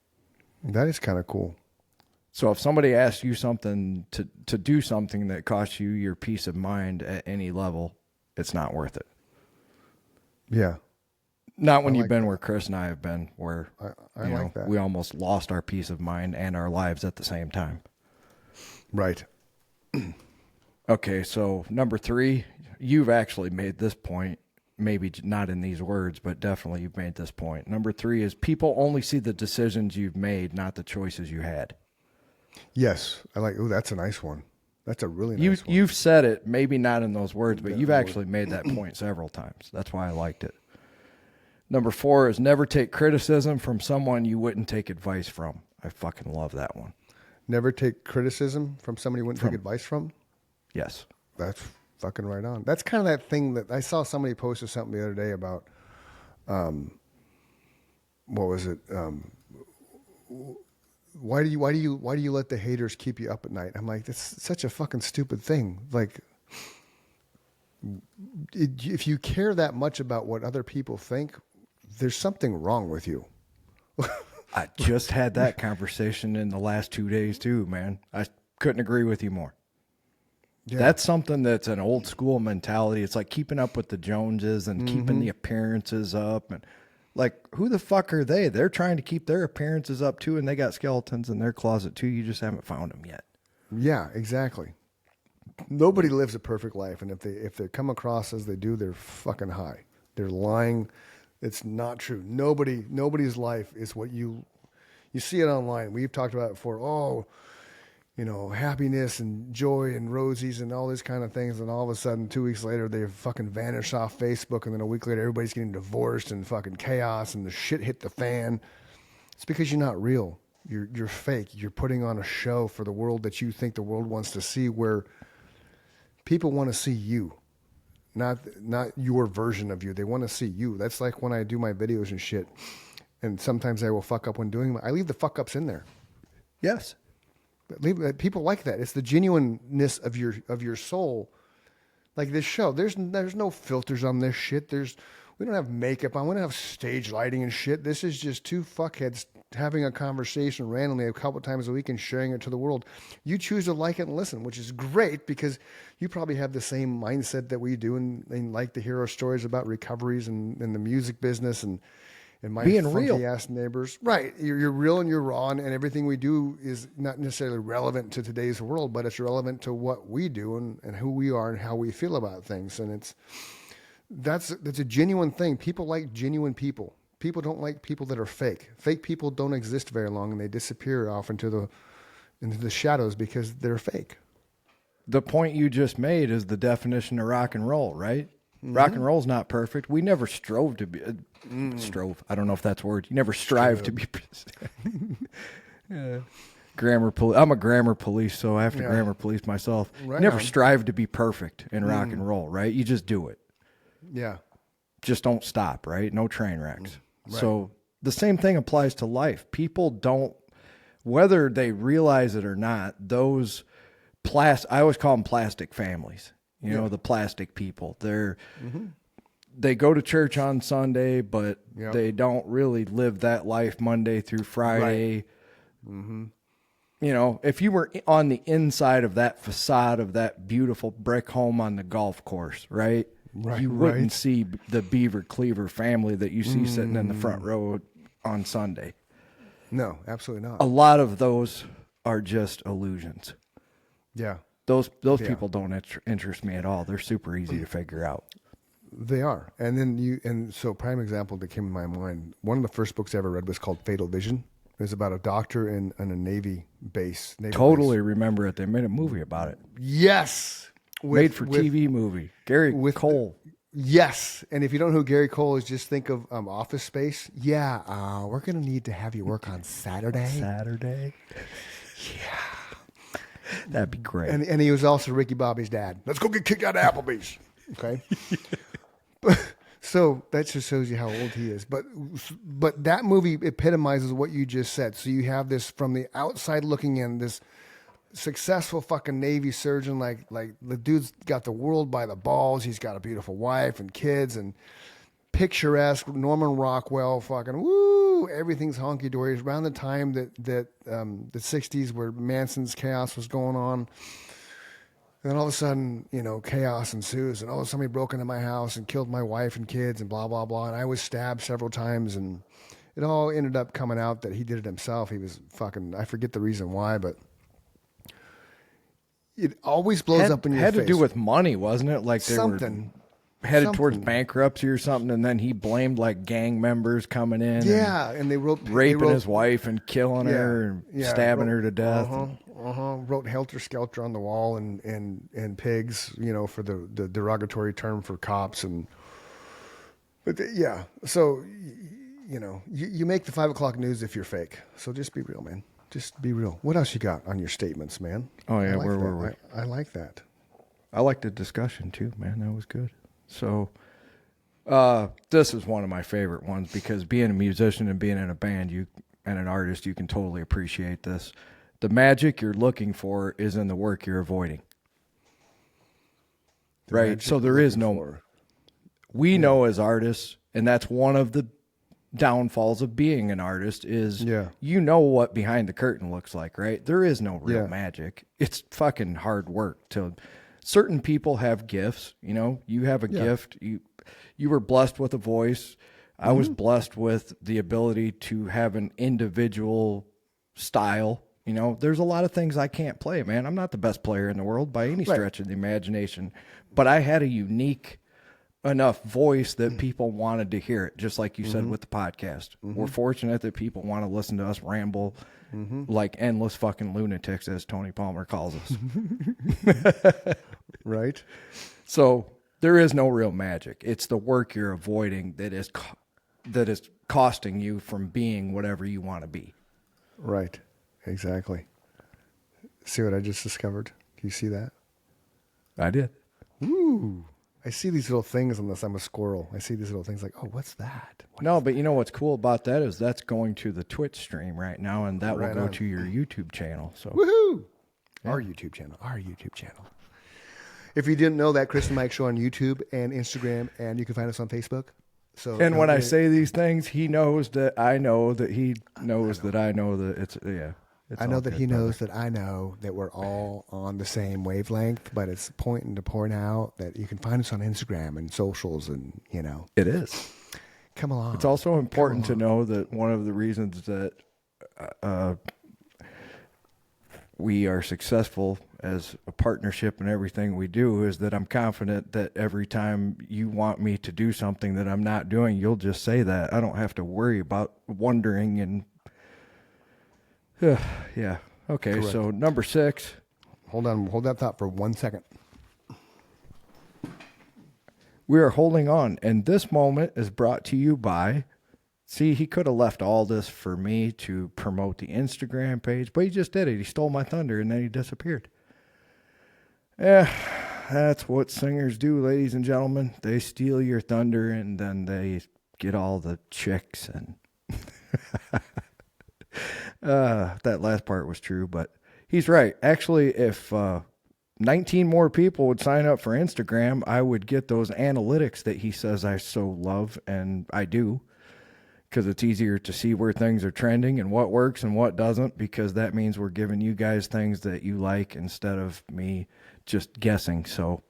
[SPEAKER 1] That is kind of cool.
[SPEAKER 2] So if somebody asks you something to do something that costs you your peace of mind at any level, it's not worth it.
[SPEAKER 1] Yeah.
[SPEAKER 2] Not when you've been where Chris and I have been, where
[SPEAKER 1] I like that.
[SPEAKER 2] we almost lost our peace of mind and our lives at the same time.
[SPEAKER 1] Right.
[SPEAKER 2] Okay, so number 3, you've actually made this point, maybe not in these words, but definitely you've made this point. Number 3 is people only see the decisions you've made, not the choices you had.
[SPEAKER 1] Yes. I like, that's a nice one. That's a really nice one.
[SPEAKER 2] You've said it, maybe not in those words, but you've actually made that point several times. That's why I liked it. Number 4 is never take criticism from someone you wouldn't take advice from. I fucking love that one.
[SPEAKER 1] Never take criticism from somebody you wouldn't take advice from?
[SPEAKER 2] Yes.
[SPEAKER 1] That's fucking right on. That's kind of that thing that I saw somebody posted something the other day about, what was it? Why do you let the haters keep you up at night? I'm like, that's such a fucking stupid thing. Like, if you care that much about what other people think, there's something wrong with you.
[SPEAKER 2] I just had that conversation in the last 2 days too, man. I couldn't agree with you more. Yeah. That's something that's an old school mentality. It's like keeping up with the Joneses and keeping the appearances up. And like, who the fuck are they? They're trying to keep their appearances up too, and they got skeletons in their closet too. You just haven't found them yet.
[SPEAKER 1] Yeah, exactly. Nobody lives a perfect life, and if they come across as they do, they're fucking high. They're lying. It's not true. Nobody's life is what you see it online. We've talked about it before. Oh, happiness and joy and rosies and all these kind of things. And all of a sudden, 2 weeks later, they fucking vanish off Facebook. And then a week later, everybody's getting divorced and fucking chaos and the shit hit the fan. It's because you're not real. You're fake. You're putting on a show for the world that you think the world wants to see, where people want to see you, not your version of you. They want to see you. That's like when I do my videos and shit. And sometimes I will fuck up when doing them. I leave the fuck ups in there.
[SPEAKER 2] Yes.
[SPEAKER 1] People like that. It's the genuineness of your soul. Like this show, there's no filters on this shit. We don't have makeup on. We don't have stage lighting and shit. This is just two fuckheads having a conversation randomly a couple times a week and sharing it to the world. You choose to like it and listen, which is great because you probably have the same mindset that we do and like to hear our stories about recoveries and the music business and my
[SPEAKER 2] being
[SPEAKER 1] funky
[SPEAKER 2] real
[SPEAKER 1] ass neighbors. Right. You're real and you're raw, and everything we do is not necessarily relevant to today's world, but it's relevant to what we do and who we are and how we feel about things. And that's a genuine thing. People like genuine people. People don't like people that are fake. Fake people don't exist very long, and they disappear off into the shadows because they're fake.
[SPEAKER 2] The point you just made is the definition of rock and roll, right? Rock and roll's not perfect. We never strove to be strove. I don't know if that's a word. You never strive to be grammar police. I'm a grammar police, so I have to grammar police myself.
[SPEAKER 1] Right
[SPEAKER 2] you never
[SPEAKER 1] on.
[SPEAKER 2] strive to be perfect in rock and roll, right? You just do it.
[SPEAKER 1] Yeah.
[SPEAKER 2] Just don't stop, right? No train wrecks.
[SPEAKER 1] Right.
[SPEAKER 2] So the same thing applies to life. People don't, whether they realize it or not, those I always call them plastic families. You know, the plastic people. They go to church on Sunday, but they don't really live that life Monday through Friday. Right. You know, if you were on the inside of that facade of that beautiful brick home on the golf course, right? You wouldn't see the Beaver Cleaver family that you see sitting in the front row on Sunday.
[SPEAKER 1] No, absolutely not.
[SPEAKER 2] A lot of those are just illusions.
[SPEAKER 1] Yeah.
[SPEAKER 2] Those people don't interest me at all. They're super easy to figure out.
[SPEAKER 1] They are. And so prime example that came to my mind, one of the first books I ever read was called Fatal Vision. It was about a doctor in a Navy base.
[SPEAKER 2] Totally remember it. They made a movie about it.
[SPEAKER 1] Yes.
[SPEAKER 2] Made for TV movie. Gary Cole.
[SPEAKER 1] Yes. And if you don't know who Gary Cole is, just think of Office Space. Yeah. We're going to need to have you work on Saturday.
[SPEAKER 2] Yeah. That'd be great.
[SPEAKER 1] And he was also Ricky Bobby's dad. Let's go get kicked out of Applebee's. Okay. So that just shows you how old he is. But that movie epitomizes what you just said. So you have this from the outside looking in, this successful fucking Navy surgeon, like the dude's got the world by the balls. He's got a beautiful wife and kids and picturesque Norman Rockwell fucking woo. Everything's honky dory. Around the time that the 60s where Manson's chaos was going on. And then all of a sudden, chaos ensues, and somebody broke into my house and killed my wife and kids and blah, blah, blah. And I was stabbed several times, and it all ended up coming out that he did it himself. He was fucking, I forget the reason why, but it always blows up in your face.
[SPEAKER 2] Had to do with money, wasn't it? Like they were headed towards bankruptcy or something, and then he blamed like gang members coming in.
[SPEAKER 1] Yeah, and they wrote
[SPEAKER 2] raping his wife and killing her and stabbing her to death.
[SPEAKER 1] Wrote Helter Skelter on the wall and pigs, for the derogatory term for cops So, you make the 5 o'clock news if you're fake. So just be real, man. Just be real. What else you got on your statements, man?
[SPEAKER 2] Oh yeah, where were we?
[SPEAKER 1] I like that.
[SPEAKER 2] I like the discussion too, man. That was good. So, this is one of my favorite ones because being a musician and being in a band, and an artist, you can totally appreciate this. The magic you're looking for is in the work you're avoiding. Right? So there is no... We know as artists, and that's one of the downfalls of being an artist is you know what behind the curtain looks like, right? There is no real magic. It's fucking hard work. Certain people have gifts, you have a gift. You were blessed with a voice. I was blessed with the ability to have an individual style. There's a lot of things I can't play, man. I'm not the best player in the world by any stretch of the imagination, but I had a unique enough voice that people wanted to hear it, just like you said with the podcast. We're fortunate that people want to listen to us ramble like endless fucking lunatics, as Tony Palmer calls us.
[SPEAKER 1] Right?
[SPEAKER 2] So there is no real magic. It's the work you're avoiding that is costing you from being whatever you want to be.
[SPEAKER 1] Right. Exactly. See what I just discovered? Can you see that?
[SPEAKER 2] I did.
[SPEAKER 1] Ooh. I see these little things unless I'm a squirrel. I see these little things like, oh, what's that?
[SPEAKER 2] But you know what's cool about that is that's going to the Twitch stream right now, and that will go to your YouTube channel. So
[SPEAKER 1] woohoo! Yeah. Our YouTube channel. If you didn't know that, Chris and Mike show on YouTube and Instagram, and you can find us on Facebook. So
[SPEAKER 2] And when I say these things, he knows that I know that he knows that I know that it's
[SPEAKER 1] I know that he knows that I know that we're all on the same wavelength, but it's pointing to point out that you can find us on Instagram and socials, and
[SPEAKER 2] it is.
[SPEAKER 1] come along.
[SPEAKER 2] It's also important to know that one of the reasons that we are successful as a partnership in everything we do is that I'm confident that every time you want me to do something that I'm not doing, you'll just say that. I don't have to worry about wondering and yeah. Okay,
[SPEAKER 1] Correct.
[SPEAKER 2] so number 6.
[SPEAKER 1] Hold that thought for 1 second.
[SPEAKER 2] We are holding on, and this moment is brought to you by... See, he could have left all this for me to promote the Instagram page, but he just did it. He stole my thunder, and then he disappeared. Yeah, that's what singers do, ladies and gentlemen. They steal your thunder, and then they get all the chicks. And that last part was true, but he's right. Actually, if 19 more people would sign up for Instagram, I would get those analytics that he says I so love, and I do. Because it's easier to see where things are trending and what works and what doesn't, because that means we're giving you guys things that you like instead of me just guessing. So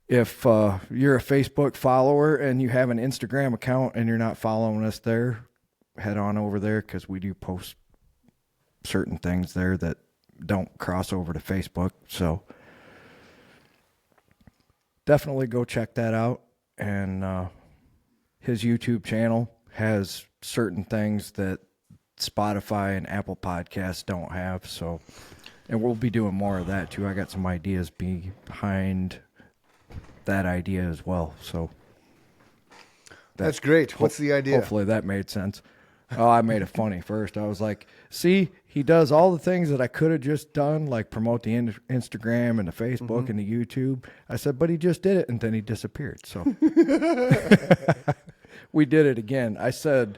[SPEAKER 2] if you're a Facebook follower and you have an Instagram account and you're not following us there, head on over there, because we do post certain things there that don't cross over to Facebook. So definitely go check that out. And his YouTube channel has certain things that Spotify and Apple Podcasts don't have. So, and we'll be doing more of that too. I got some ideas behind that idea as well. So
[SPEAKER 1] that's great. What's the idea?
[SPEAKER 2] Hopefully that made sense. Oh, I made it funny first. I was like, see, he does all the things that I could have just done, like promote the Instagram and the Facebook and the YouTube. I said, but he just did it, and then he disappeared. So we did it again. I said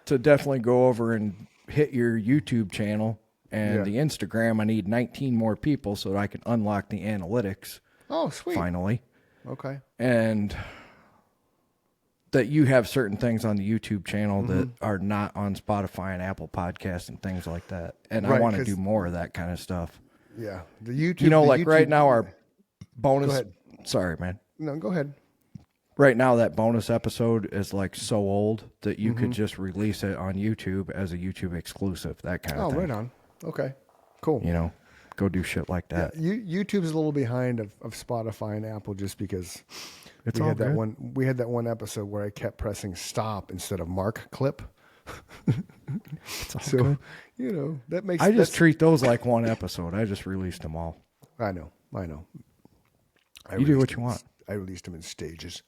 [SPEAKER 2] to definitely go over and hit your YouTube channel and the Instagram. I need 19 more people so that I can unlock the analytics.
[SPEAKER 1] Oh, sweet.
[SPEAKER 2] Finally.
[SPEAKER 1] Okay.
[SPEAKER 2] And that you have certain things on the YouTube channel that are not on Spotify and Apple Podcasts and things like that. And I want to do more of that kind of stuff.
[SPEAKER 1] Yeah. The YouTube.
[SPEAKER 2] You know,
[SPEAKER 1] the
[SPEAKER 2] like
[SPEAKER 1] YouTube,
[SPEAKER 2] right now our bonus.
[SPEAKER 1] Go ahead.
[SPEAKER 2] Sorry, man.
[SPEAKER 1] No, go ahead.
[SPEAKER 2] Right now that bonus episode is like so old that you could just release it on YouTube as a YouTube exclusive, that kind of thing.
[SPEAKER 1] Oh, right on. Okay. Cool.
[SPEAKER 2] You know, go do shit like that.
[SPEAKER 1] Yeah, YouTube's a little behind of Spotify and Apple just because
[SPEAKER 2] It's
[SPEAKER 1] we
[SPEAKER 2] all
[SPEAKER 1] had
[SPEAKER 2] good.
[SPEAKER 1] we had that one episode where I kept pressing stop instead of mark clip.
[SPEAKER 2] It's all
[SPEAKER 1] So,
[SPEAKER 2] good.
[SPEAKER 1] you know, that makes
[SPEAKER 2] I just treat those like one episode. I just released them all.
[SPEAKER 1] I know.
[SPEAKER 2] You do what you want.
[SPEAKER 1] I released them in stages.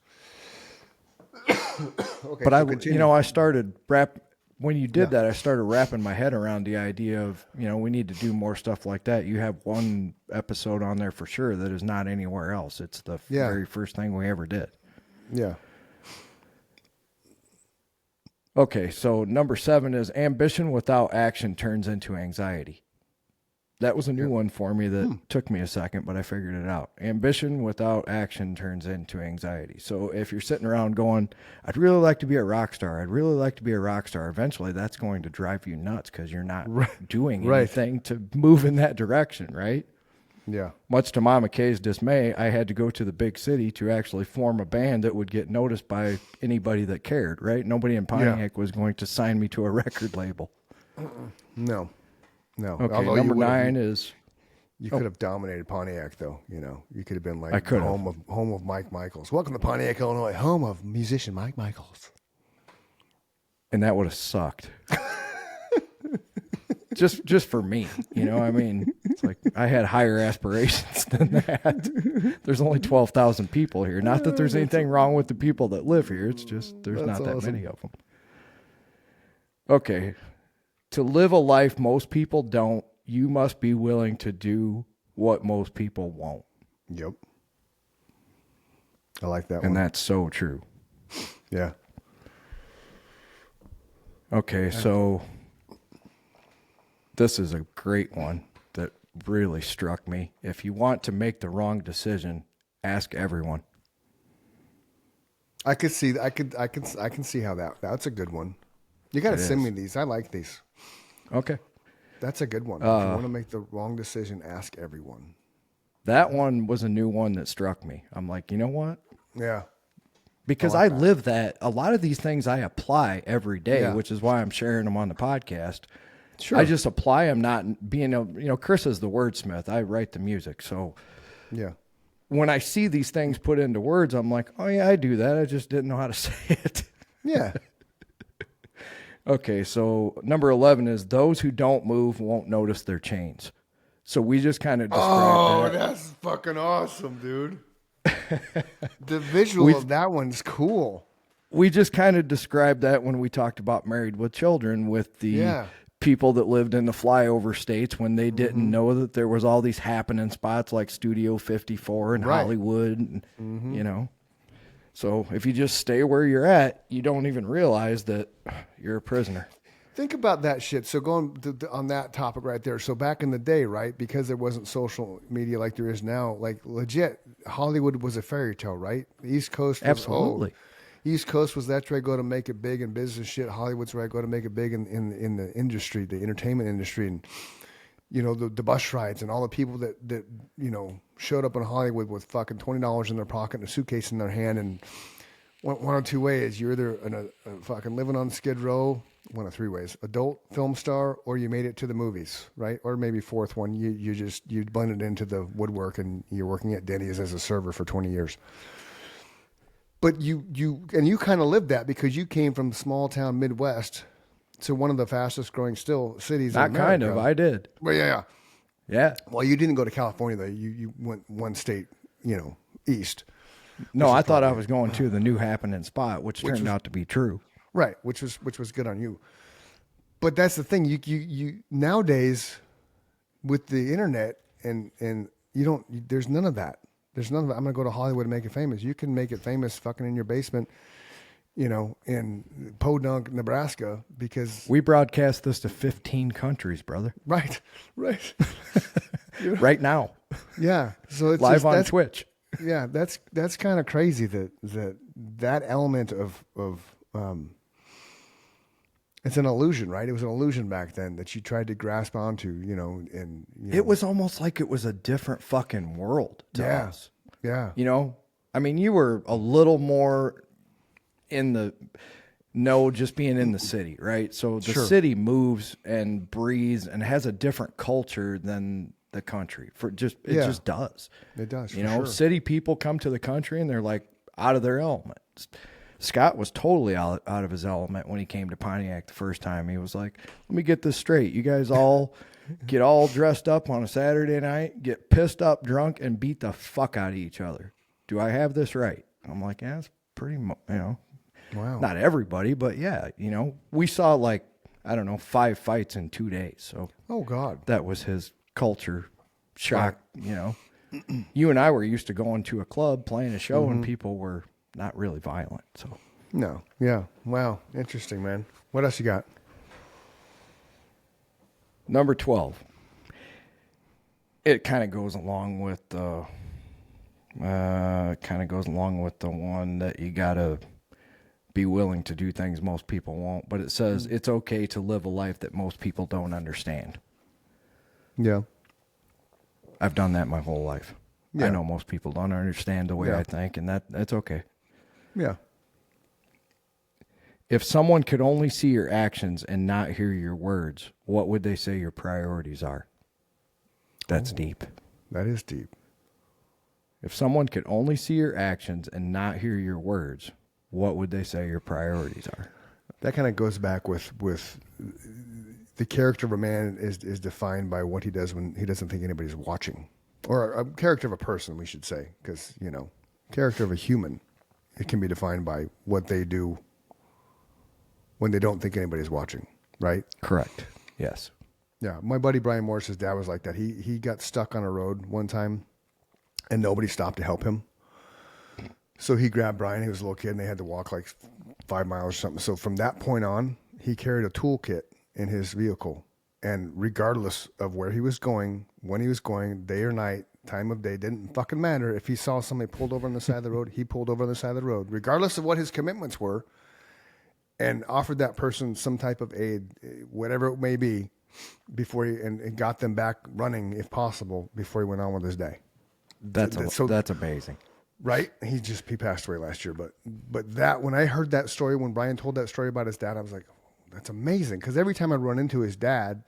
[SPEAKER 1] Okay,
[SPEAKER 2] But
[SPEAKER 1] so continue.
[SPEAKER 2] I started when you did that, I started wrapping my head around the idea of, we need to do more stuff like that. You have one episode on there for sure that is not anywhere else. It's the very first thing we ever did.
[SPEAKER 1] Yeah.
[SPEAKER 2] Okay, so number 7 is ambition without action turns into anxiety. That was a new one for me that took me a second, but I figured it out. Ambition without action turns into anxiety. So if you're sitting around going, I'd really like to be a rock star. I'd really like to be a rock star. Eventually that's going to drive you nuts because you're not doing anything to move in that direction, right?
[SPEAKER 1] Yeah.
[SPEAKER 2] Much to Mama Kay's dismay, I had to go to the big city to actually form a band that would get noticed by anybody that cared, right? Nobody in Pontiac was going to sign me to a record label.
[SPEAKER 1] No.
[SPEAKER 2] Okay,
[SPEAKER 1] Although
[SPEAKER 2] number 9 is...
[SPEAKER 1] You could have dominated Pontiac, though. You could have been like
[SPEAKER 2] I could have.
[SPEAKER 1] home of Mike Michaels. Welcome to Pontiac, Illinois, home of musician Mike Michaels.
[SPEAKER 2] And that would have sucked. just for me, I mean, it's like I had higher aspirations than that. There's only 12,000 people here. Not that there's anything wrong with the people that live here. It's just there's
[SPEAKER 1] That's
[SPEAKER 2] not that
[SPEAKER 1] awesome.
[SPEAKER 2] many of them. Okay. To live a life most people don't, you must be willing to do what most people won't.
[SPEAKER 1] Yep. I like that one.
[SPEAKER 2] And that's so true.
[SPEAKER 1] Yeah.
[SPEAKER 2] Okay, so this is a great one that really struck me. If you want to make the wrong decision, ask everyone.
[SPEAKER 1] I could see. I can see how that's a good one. You got to send me these. I like these.
[SPEAKER 2] Okay.
[SPEAKER 1] That's a good one. If you want to make the wrong decision, ask everyone.
[SPEAKER 2] That one was a new one that struck me. I'm like, you know what?
[SPEAKER 1] Yeah.
[SPEAKER 2] Because I live that. A lot of these things I apply every day, which is why I'm sharing them on the podcast.
[SPEAKER 1] Sure.
[SPEAKER 2] I just apply them, not being Chris is the wordsmith. I write the music. So
[SPEAKER 1] yeah.
[SPEAKER 2] When I see these things put into words, I'm like, oh yeah, I do that. I just didn't know how to say it.
[SPEAKER 1] Yeah.
[SPEAKER 2] Okay. So number 11 is those who don't move won't notice their chains. So we just kind of described that.
[SPEAKER 1] That's fucking awesome, dude. The visual of that one's cool.
[SPEAKER 2] We just kind of described that when we talked about Married with Children with the people that lived in the flyover states when they didn't know that there was all these happening spots like Studio 54 in Hollywood, and, So if you just stay where you're at, you don't even realize that you're a prisoner.
[SPEAKER 1] Think about that shit. So going on that topic right there. So back in the day, right, because there wasn't social media like there is now, like legit, Hollywood was a fairy tale, right? The East Coast was,
[SPEAKER 2] Absolutely.
[SPEAKER 1] East Coast was that's where I go to make it big in business shit. Hollywood's where I go to make it big in the industry, the entertainment industry, and the bus rides and all the people that showed up in Hollywood with fucking $20 in their pocket and a suitcase in their hand, and one of two ways: you're either a fucking living on Skid Row. One of three ways: adult film star, or you made it to the movies, right? Or maybe fourth one, you blended into the woodwork and you're working at Denny's as a server for 20 years. But you kind of lived that because you came from small town Midwest to one of the fastest growing still cities in America.
[SPEAKER 2] Kind of, I did.
[SPEAKER 1] Well,
[SPEAKER 2] Yeah.
[SPEAKER 1] Well, you didn't go to California though. You went one state, east.
[SPEAKER 2] No, I thought I was going to the new happening spot, which turned out to be true.
[SPEAKER 1] Right, which was good on you. But that's the thing. You nowadays with the internet and you don't. There's none of that. There's none of that. I'm gonna go to Hollywood and make it famous. You can make it famous fucking in your basement, in Podunk, Nebraska, because
[SPEAKER 2] we broadcast this to 15 countries, brother.
[SPEAKER 1] Right.
[SPEAKER 2] Right now.
[SPEAKER 1] Yeah. So it's
[SPEAKER 2] live on Twitch.
[SPEAKER 1] Yeah, that's kind of crazy that element of it's an illusion, right? It was an illusion back then that you tried to grasp onto, and
[SPEAKER 2] it was almost like it was a different fucking world to us.
[SPEAKER 1] Yeah.
[SPEAKER 2] I mean, you were a little more in the know just being in the city, right? So the city moves and breathes and has a different culture than the country. It just does.
[SPEAKER 1] It does.
[SPEAKER 2] City people come to the country and they're like out of their element. Scott was totally out of his element when he came to Pontiac the first time. He was like, let me get this straight. You guys all get all dressed up on a Saturday night, get pissed up, drunk, and beat the fuck out of each other. Do I have this right? I'm like, yeah, it's pretty,
[SPEAKER 1] wow.
[SPEAKER 2] Not everybody, but yeah, we saw 5 fights in 2 days. So,
[SPEAKER 1] oh God,
[SPEAKER 2] that was his culture shock. You and I were used to going to a club, playing a show, and people were not really violent. So
[SPEAKER 1] no, yeah, wow, interesting, man. What else you got?
[SPEAKER 2] Number 12. It kind of goes along with the one that you gotta be willing to do things most people won't. But it says it's okay to live a life that most people don't understand.
[SPEAKER 1] Yeah,
[SPEAKER 2] I've done that my whole life.
[SPEAKER 1] Yeah.
[SPEAKER 2] I know most people don't understand the way I think, and that's okay.
[SPEAKER 1] Yeah.
[SPEAKER 2] If someone could only see your actions and not hear your words, what would they say your priorities are? That's deep.
[SPEAKER 1] That is deep.
[SPEAKER 2] If someone could only see your actions and not hear your words, what would they say your priorities are?
[SPEAKER 1] That kind of goes back with the character of a man is defined by what he does when he doesn't think anybody's watching. Or a character of a person, we should say, because, character of a human, it can be defined by what they do when they don't think anybody's watching, right?
[SPEAKER 2] Correct. Yes.
[SPEAKER 1] Yeah. My buddy Brian Morris's dad was like that. He got stuck on a road one time and nobody stopped to help him. So he grabbed Brian. He was a little kid and they had to walk like 5 miles or something. So from that point on, he carried a toolkit in his vehicle. And regardless of where he was going, when he was going, day or night, time of day, didn't fucking matter. If he saw somebody pulled over on the side of the road, he pulled over on the side of the road, regardless of what his commitments were, and offered that person some type of aid, whatever it may be, before and got them back running if possible before he went on with his day.
[SPEAKER 2] That's amazing.
[SPEAKER 1] Right? He passed away last year, but that, when I heard that story, when Brian told that story about his dad, I was like, oh, that's amazing. Because every time I run into his dad,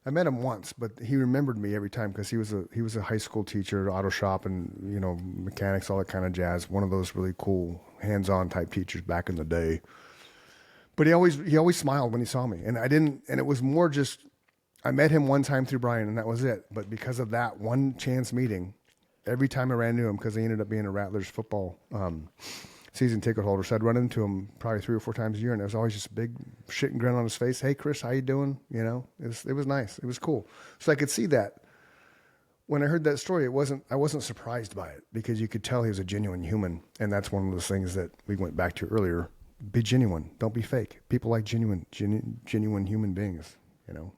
[SPEAKER 1] I met him once, but he remembered me every time because he was a high school teacher, auto shop, and mechanics, all that kind of jazz. One of those really cool hands-on type teachers back in the day. But he always smiled when he saw me, and it was more just, I met him one time through Brian, and that was it. But because of that one chance meeting, every time I ran into him, because he ended up being a Rattlers football season ticket holder, so I'd run into him probably 3 or 4 times a year, and there was always just a big shit and grin on his face. Hey, Chris, how you doing? It was nice. It was cool. So I could see that. When I heard that story, I wasn't surprised by it, because you could tell he was a genuine human, and that's one of those things that we went back to earlier. Be genuine. Don't be fake. People like genuine human beings.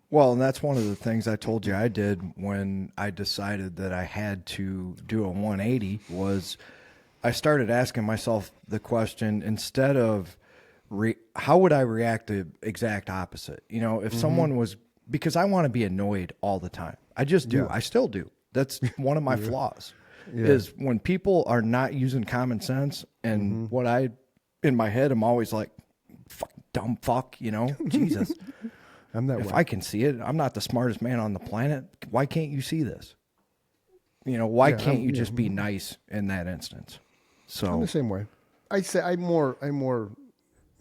[SPEAKER 2] Well, and that's one of the things I told you I did when I decided that I had to do a 180 was I started asking myself the question, instead of how would I react the exact opposite? If someone was, because I want to be annoyed all the time. I just do. Yeah. I still do. That's one of my flaws is when people are not using common sense, and what in my head, I'm always like, dumb fuck, Jesus.
[SPEAKER 1] I'm that
[SPEAKER 2] if
[SPEAKER 1] way.
[SPEAKER 2] I can see it, I'm not the smartest man on the planet. Why can't you see this? Why can't you just be nice in that instance? So
[SPEAKER 1] I'm the same way. I say I'm more.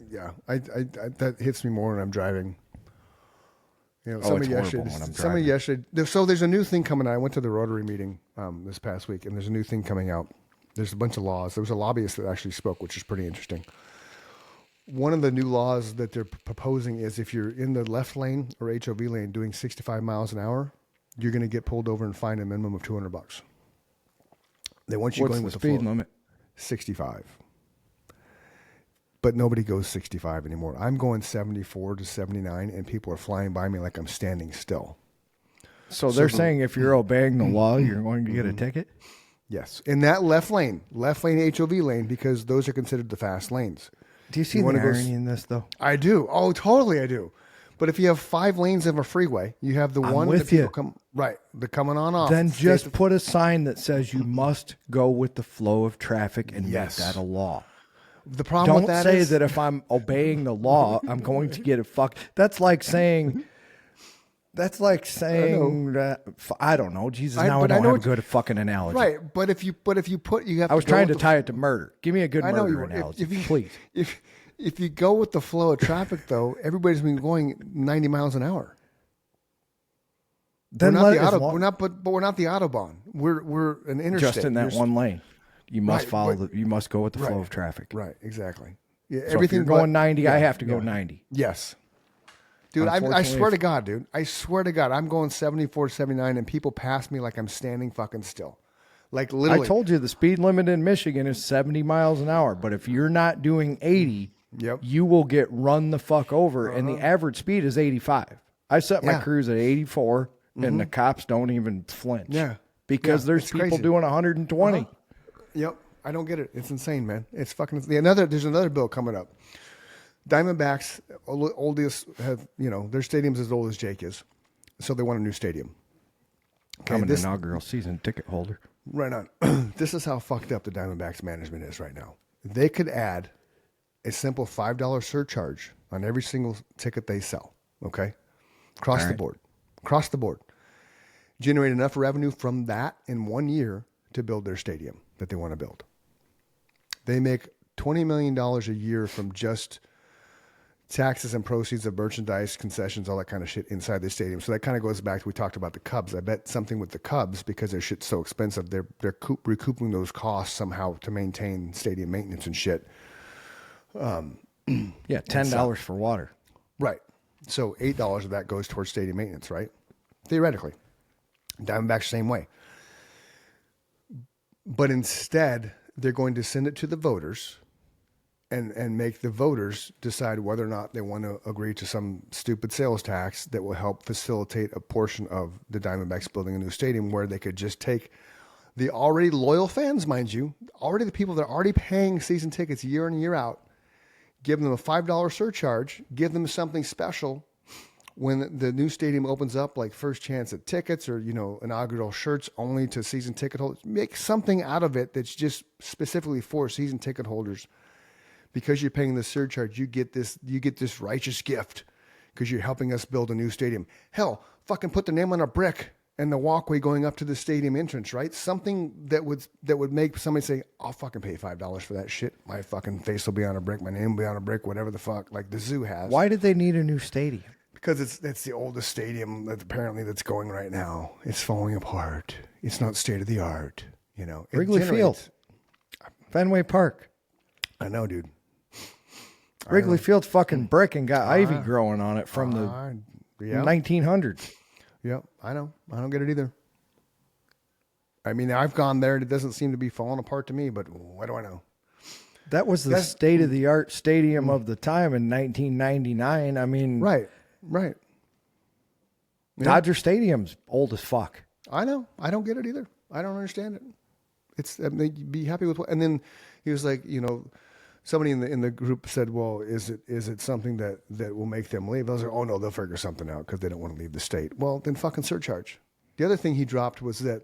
[SPEAKER 1] Yeah, I that hits me more when I'm driving. Somebody yesterday. So there's a new thing coming out. I went to the Rotary meeting this past week, and there's a new thing coming out. There's a bunch of laws. There was a lobbyist that actually spoke, which is pretty interesting. One of the new laws that they're proposing is if you're in the left lane or HOV lane doing 65 miles an hour, you're going to get pulled over and fined a minimum of $200. They want you going with the
[SPEAKER 2] speed
[SPEAKER 1] flow.
[SPEAKER 2] Limit?
[SPEAKER 1] 65. But nobody goes 65 anymore. I'm going 74 to 79, and people are flying by me like I'm standing still.
[SPEAKER 2] So they're saying if you're obeying the law, you're going to get a ticket?
[SPEAKER 1] Yes. In that left lane HOV lane, because those are considered the fast lanes.
[SPEAKER 2] Do you see the irony in this, though?
[SPEAKER 1] I do. Oh, totally I do. But if you have 5 lanes of a freeway, you have the one that people come, right, the coming on off.
[SPEAKER 2] Then just put a sign that says you must go with the flow of traffic and make that a law.
[SPEAKER 1] The problem with that
[SPEAKER 2] is... Don't
[SPEAKER 1] is...
[SPEAKER 2] say that if I'm obeying the law, I'm going to get a fuck... That's like saying... that... I don't know. Jesus, now I don't have a good fucking analogy.
[SPEAKER 1] Right, but if you put... you have.
[SPEAKER 2] I was trying to tie it to murder. Give me a good murder analogy, please.
[SPEAKER 1] If you go with the flow of traffic, though, everybody's been going 90 miles an hour.
[SPEAKER 2] Then
[SPEAKER 1] we're not the Autobahn. We're an interstate.
[SPEAKER 2] Just in that one lane. You must you must go with the flow of traffic.
[SPEAKER 1] Right, exactly. Yeah,
[SPEAKER 2] so everything if you're going 90, I have to go 90.
[SPEAKER 1] Yes. Dude, I swear to God, dude. I swear to God, I'm going 74, 79, and people pass me like I'm standing fucking still. Like literally.
[SPEAKER 2] I told you the speed limit in Michigan is 70 miles an hour, but if you're not doing 80, you will get run the fuck over, and the average speed is 85. I set my cruise at 84, and the cops don't even flinch.
[SPEAKER 1] Yeah.
[SPEAKER 2] Because there's people
[SPEAKER 1] crazy.
[SPEAKER 2] Doing 120.
[SPEAKER 1] Yep. I don't get it. It's insane, man. It's fucking... There's another bill coming up. Diamondbacks, oldest, have, their stadium's as old as Jake is. So they want a new stadium.
[SPEAKER 2] Okay, I'm an inaugural season ticket holder.
[SPEAKER 1] Right on. This is how fucked up the Diamondbacks management is right now. They could add a simple $5 surcharge on every single ticket they sell. Okay? Across the board. Generate enough revenue from that in 1 year to build their stadium that they want to build. They make $20 million a year from just taxes and proceeds of merchandise, concessions, all that kind of shit inside the stadium. So that kind of goes back to, we talked about the Cubs. I bet something with the Cubs, because their shit's so expensive, they're recouping those costs somehow to maintain stadium maintenance and shit.
[SPEAKER 2] $10 for water.
[SPEAKER 1] Right. So $8 of that goes towards stadium maintenance, right? Theoretically. Diamondbacks same way. But instead, they're going to send it to the voters, and make the voters decide whether or not they want to agree to some stupid sales tax that will help facilitate a portion of the Diamondbacks building a new stadium where they could just take the already loyal fans, mind you, already the people that are already paying season tickets year in and year out, give them a $5 surcharge, give them something special when the new stadium opens up, like first chance at tickets or, inaugural shirts only to season ticket holders. Make something out of it that's just specifically for season ticket holders. Because you're paying the surcharge, you get this righteous gift because you're helping us build a new stadium. Hell, fucking put the name on a brick and the walkway going up to the stadium entrance, right? Something that would make somebody say, I'll fucking pay $5 for that shit. My fucking face will be on a brick, my name will be on a brick, whatever the fuck, like the zoo has.
[SPEAKER 2] Why did they need a new stadium?
[SPEAKER 1] Because it's the oldest stadium that's going right now. It's falling apart. It's not state of the art.
[SPEAKER 2] Wrigley Field, Fenway Park.
[SPEAKER 1] I know, dude.
[SPEAKER 2] Wrigley Field's fucking brick and got ivy growing on it from the 1900s.
[SPEAKER 1] Yep, I know. I don't get it either. I mean, I've gone there and it doesn't seem to be falling apart to me, but what do I know?
[SPEAKER 2] That was the state-of-the-art stadium of the time in 1999. I mean...
[SPEAKER 1] Right. Yeah.
[SPEAKER 2] Dodger Stadium's old as fuck.
[SPEAKER 1] I know. I don't get it either. I don't understand it. Be happy with what... And then he was like, somebody in the group said, well, is it something that will make them leave? I was like, oh no, they'll figure something out because they don't want to leave the state. Well, then fucking surcharge. The other thing he dropped was that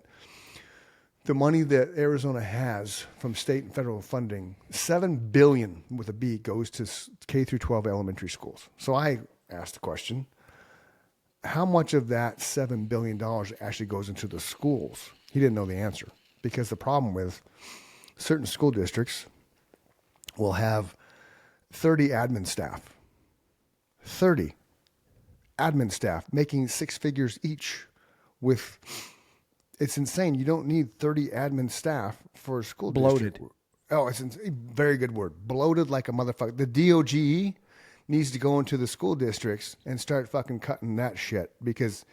[SPEAKER 1] the money that Arizona has from state and federal funding, $7 billion with a B, goes to K through 12 elementary schools. So I asked the question, how much of that $7 billion actually goes into the schools? He didn't know the answer because the problem with certain school districts will have 30 admin staff. 30 admin staff making six figures each with, it's insane. You don't need 30 admin staff for a school
[SPEAKER 2] bloated.
[SPEAKER 1] District. Oh, it's very good word. Bloated like a motherfucker. The DOGE needs to go into the school districts and start fucking cutting that shit because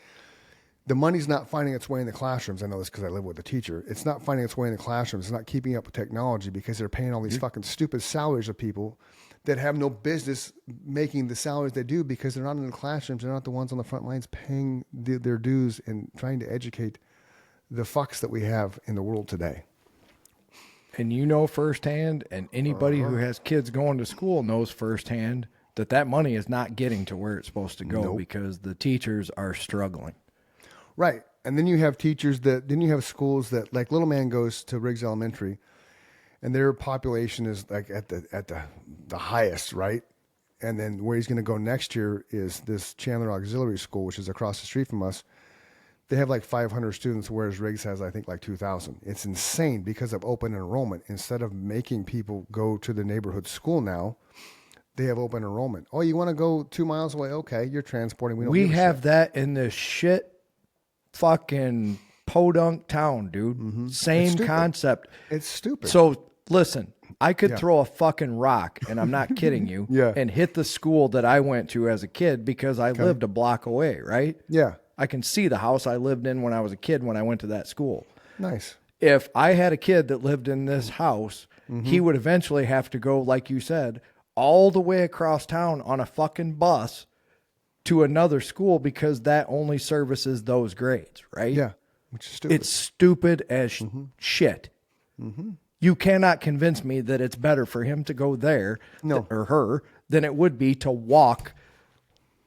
[SPEAKER 1] the money's not finding its way in the classrooms. I know this because I live with a teacher. It's not finding its way in the classrooms. It's not keeping up with technology because they're paying all these fucking stupid salaries of people that have no business making the salaries they do because they're not in the classrooms. They're not the ones on the front lines paying their dues and trying to educate the fucks that we have in the world today.
[SPEAKER 2] And firsthand, and anybody who has kids going to school knows firsthand that money is not getting to where it's supposed to go because the teachers are struggling.
[SPEAKER 1] Right. And then you have then you have schools that, like Little Man goes to Riggs Elementary and their population is like at the highest, right? And then where he's going to go next year is this Chandler Auxiliary School, which is across the street from us. They have like 500 students, whereas Riggs has, I think, like 2,000. It's insane because of open enrollment. Instead of making people go to the neighborhood school now, they have open enrollment. Oh, you want to go 2 miles away? Okay, you're transporting.
[SPEAKER 2] We have that in this shit fucking podunk town, dude. Mm-hmm. Same concept.
[SPEAKER 1] It's stupid.
[SPEAKER 2] So listen, I could throw a fucking rock, and I'm not kidding you, and hit the school that I went to as a kid because I lived a block away, right?
[SPEAKER 1] Yeah.
[SPEAKER 2] I can see the house I lived in when I was a kid when I went to that school.
[SPEAKER 1] Nice.
[SPEAKER 2] If I had a kid that lived in this house, he would eventually have to go, like you said, all the way across town on a fucking bus to another school because that only services those grades, right?
[SPEAKER 1] Yeah, which is stupid.
[SPEAKER 2] It's stupid as shit. Mm-hmm. You cannot convince me that it's better for him to go there or her than it would be to walk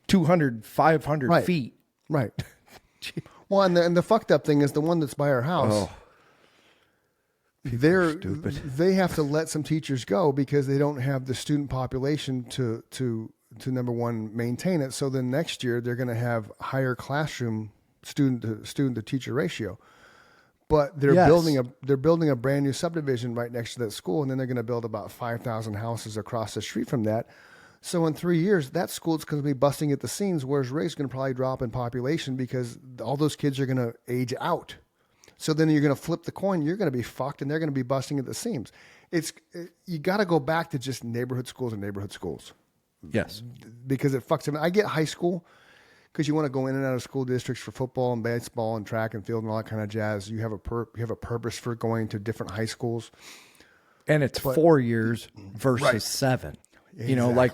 [SPEAKER 2] 200, 500 feet.
[SPEAKER 1] Right. Well, and the fucked up thing is the one that's by our house. They're stupid. They have to let some teachers go because they don't have the student population to number one maintain it. So then next year they're going to have higher classroom student to teacher ratio. But they're building a brand new subdivision right next to that school, and then they're going to build about 5,000 houses across the street from that. So in 3 years, that school's going to be busting at the seams, whereas Riggs is going to probably drop in population because all those kids are going to age out. So then you're going to flip the coin. You're going to be fucked, and they're going to be busting at the seams. You got to go back to just neighborhood schools and neighborhood schools.
[SPEAKER 2] Yes,
[SPEAKER 1] because it fucks them. I get high school because you want to go in and out of school districts for football and baseball and track and field and all that kind of jazz. You have a purpose for going to different high schools.
[SPEAKER 2] And it's 4 years versus
[SPEAKER 1] Right.
[SPEAKER 2] 7.
[SPEAKER 1] Exactly.
[SPEAKER 2] You know, like,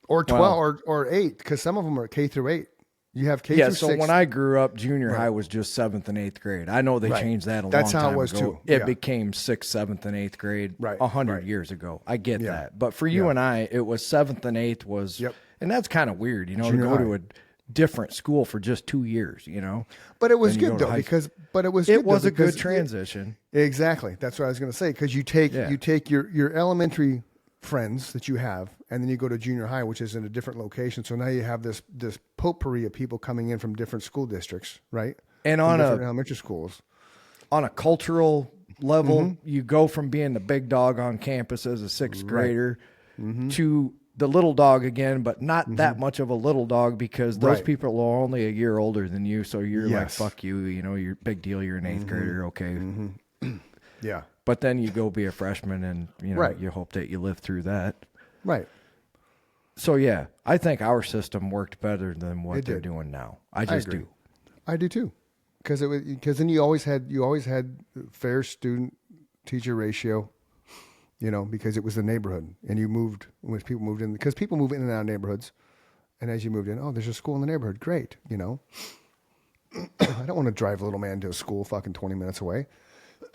[SPEAKER 1] or 12 or 8, because some of them are K through 8. You have K
[SPEAKER 2] yeah,
[SPEAKER 1] through
[SPEAKER 2] so
[SPEAKER 1] 6.
[SPEAKER 2] when I grew up, junior high was just 7th and 8th grade. I know they
[SPEAKER 1] Right.
[SPEAKER 2] changed that a
[SPEAKER 1] That's
[SPEAKER 2] long
[SPEAKER 1] how it
[SPEAKER 2] time
[SPEAKER 1] was,
[SPEAKER 2] ago.
[SPEAKER 1] too.
[SPEAKER 2] It
[SPEAKER 1] Yeah.
[SPEAKER 2] became 6th, 7th, and 8th grade
[SPEAKER 1] Right.
[SPEAKER 2] 100
[SPEAKER 1] Right.
[SPEAKER 2] years ago. I get
[SPEAKER 1] Yeah.
[SPEAKER 2] that. But for you
[SPEAKER 1] Yeah.
[SPEAKER 2] and I, it was 7th and 8th was,
[SPEAKER 1] Yep.
[SPEAKER 2] and that's kind of weird, you know,
[SPEAKER 1] Junior
[SPEAKER 2] to go
[SPEAKER 1] high.
[SPEAKER 2] to a different school for just 2 years, you know.
[SPEAKER 1] But it was
[SPEAKER 2] Then you
[SPEAKER 1] good,
[SPEAKER 2] go to
[SPEAKER 1] though,
[SPEAKER 2] high
[SPEAKER 1] because, but it was
[SPEAKER 2] It
[SPEAKER 1] good, though,
[SPEAKER 2] was a
[SPEAKER 1] because
[SPEAKER 2] good transition.
[SPEAKER 1] Exactly. That's what I was going to say, because you take
[SPEAKER 2] Yeah.
[SPEAKER 1] you take your elementary friends that you have, and then you go to junior high, which is in a different location. So now you have this potpourri of people coming in from different school districts, right?
[SPEAKER 2] And
[SPEAKER 1] From
[SPEAKER 2] on
[SPEAKER 1] different
[SPEAKER 2] a
[SPEAKER 1] elementary schools.
[SPEAKER 2] on a cultural level,
[SPEAKER 1] Mm-hmm.
[SPEAKER 2] you go from being the big dog on campus as a 6th grader to the little dog again, but not that much of a little dog because those
[SPEAKER 1] Right.
[SPEAKER 2] people are only a year older than you. So you're like,
[SPEAKER 1] Yes.
[SPEAKER 2] fuck you, you know, you're big deal. You're an 8th grader. Okay.
[SPEAKER 1] Yeah.
[SPEAKER 2] But then you go be a freshman and, you know,
[SPEAKER 1] Right.
[SPEAKER 2] you hope that you live through that.
[SPEAKER 1] Right.
[SPEAKER 2] So yeah, I think our system worked better than what
[SPEAKER 1] It
[SPEAKER 2] they're
[SPEAKER 1] did.
[SPEAKER 2] doing now. I just
[SPEAKER 1] agree.
[SPEAKER 2] do.
[SPEAKER 1] I do too, because then you always had fair student teacher ratio, you know, because it was the neighborhood, and you moved when people moved in, because people move in and out of neighborhoods, and as you moved in, oh, there's a school in the neighborhood, great, you know. I don't want to drive a little man to a school fucking 20 minutes away.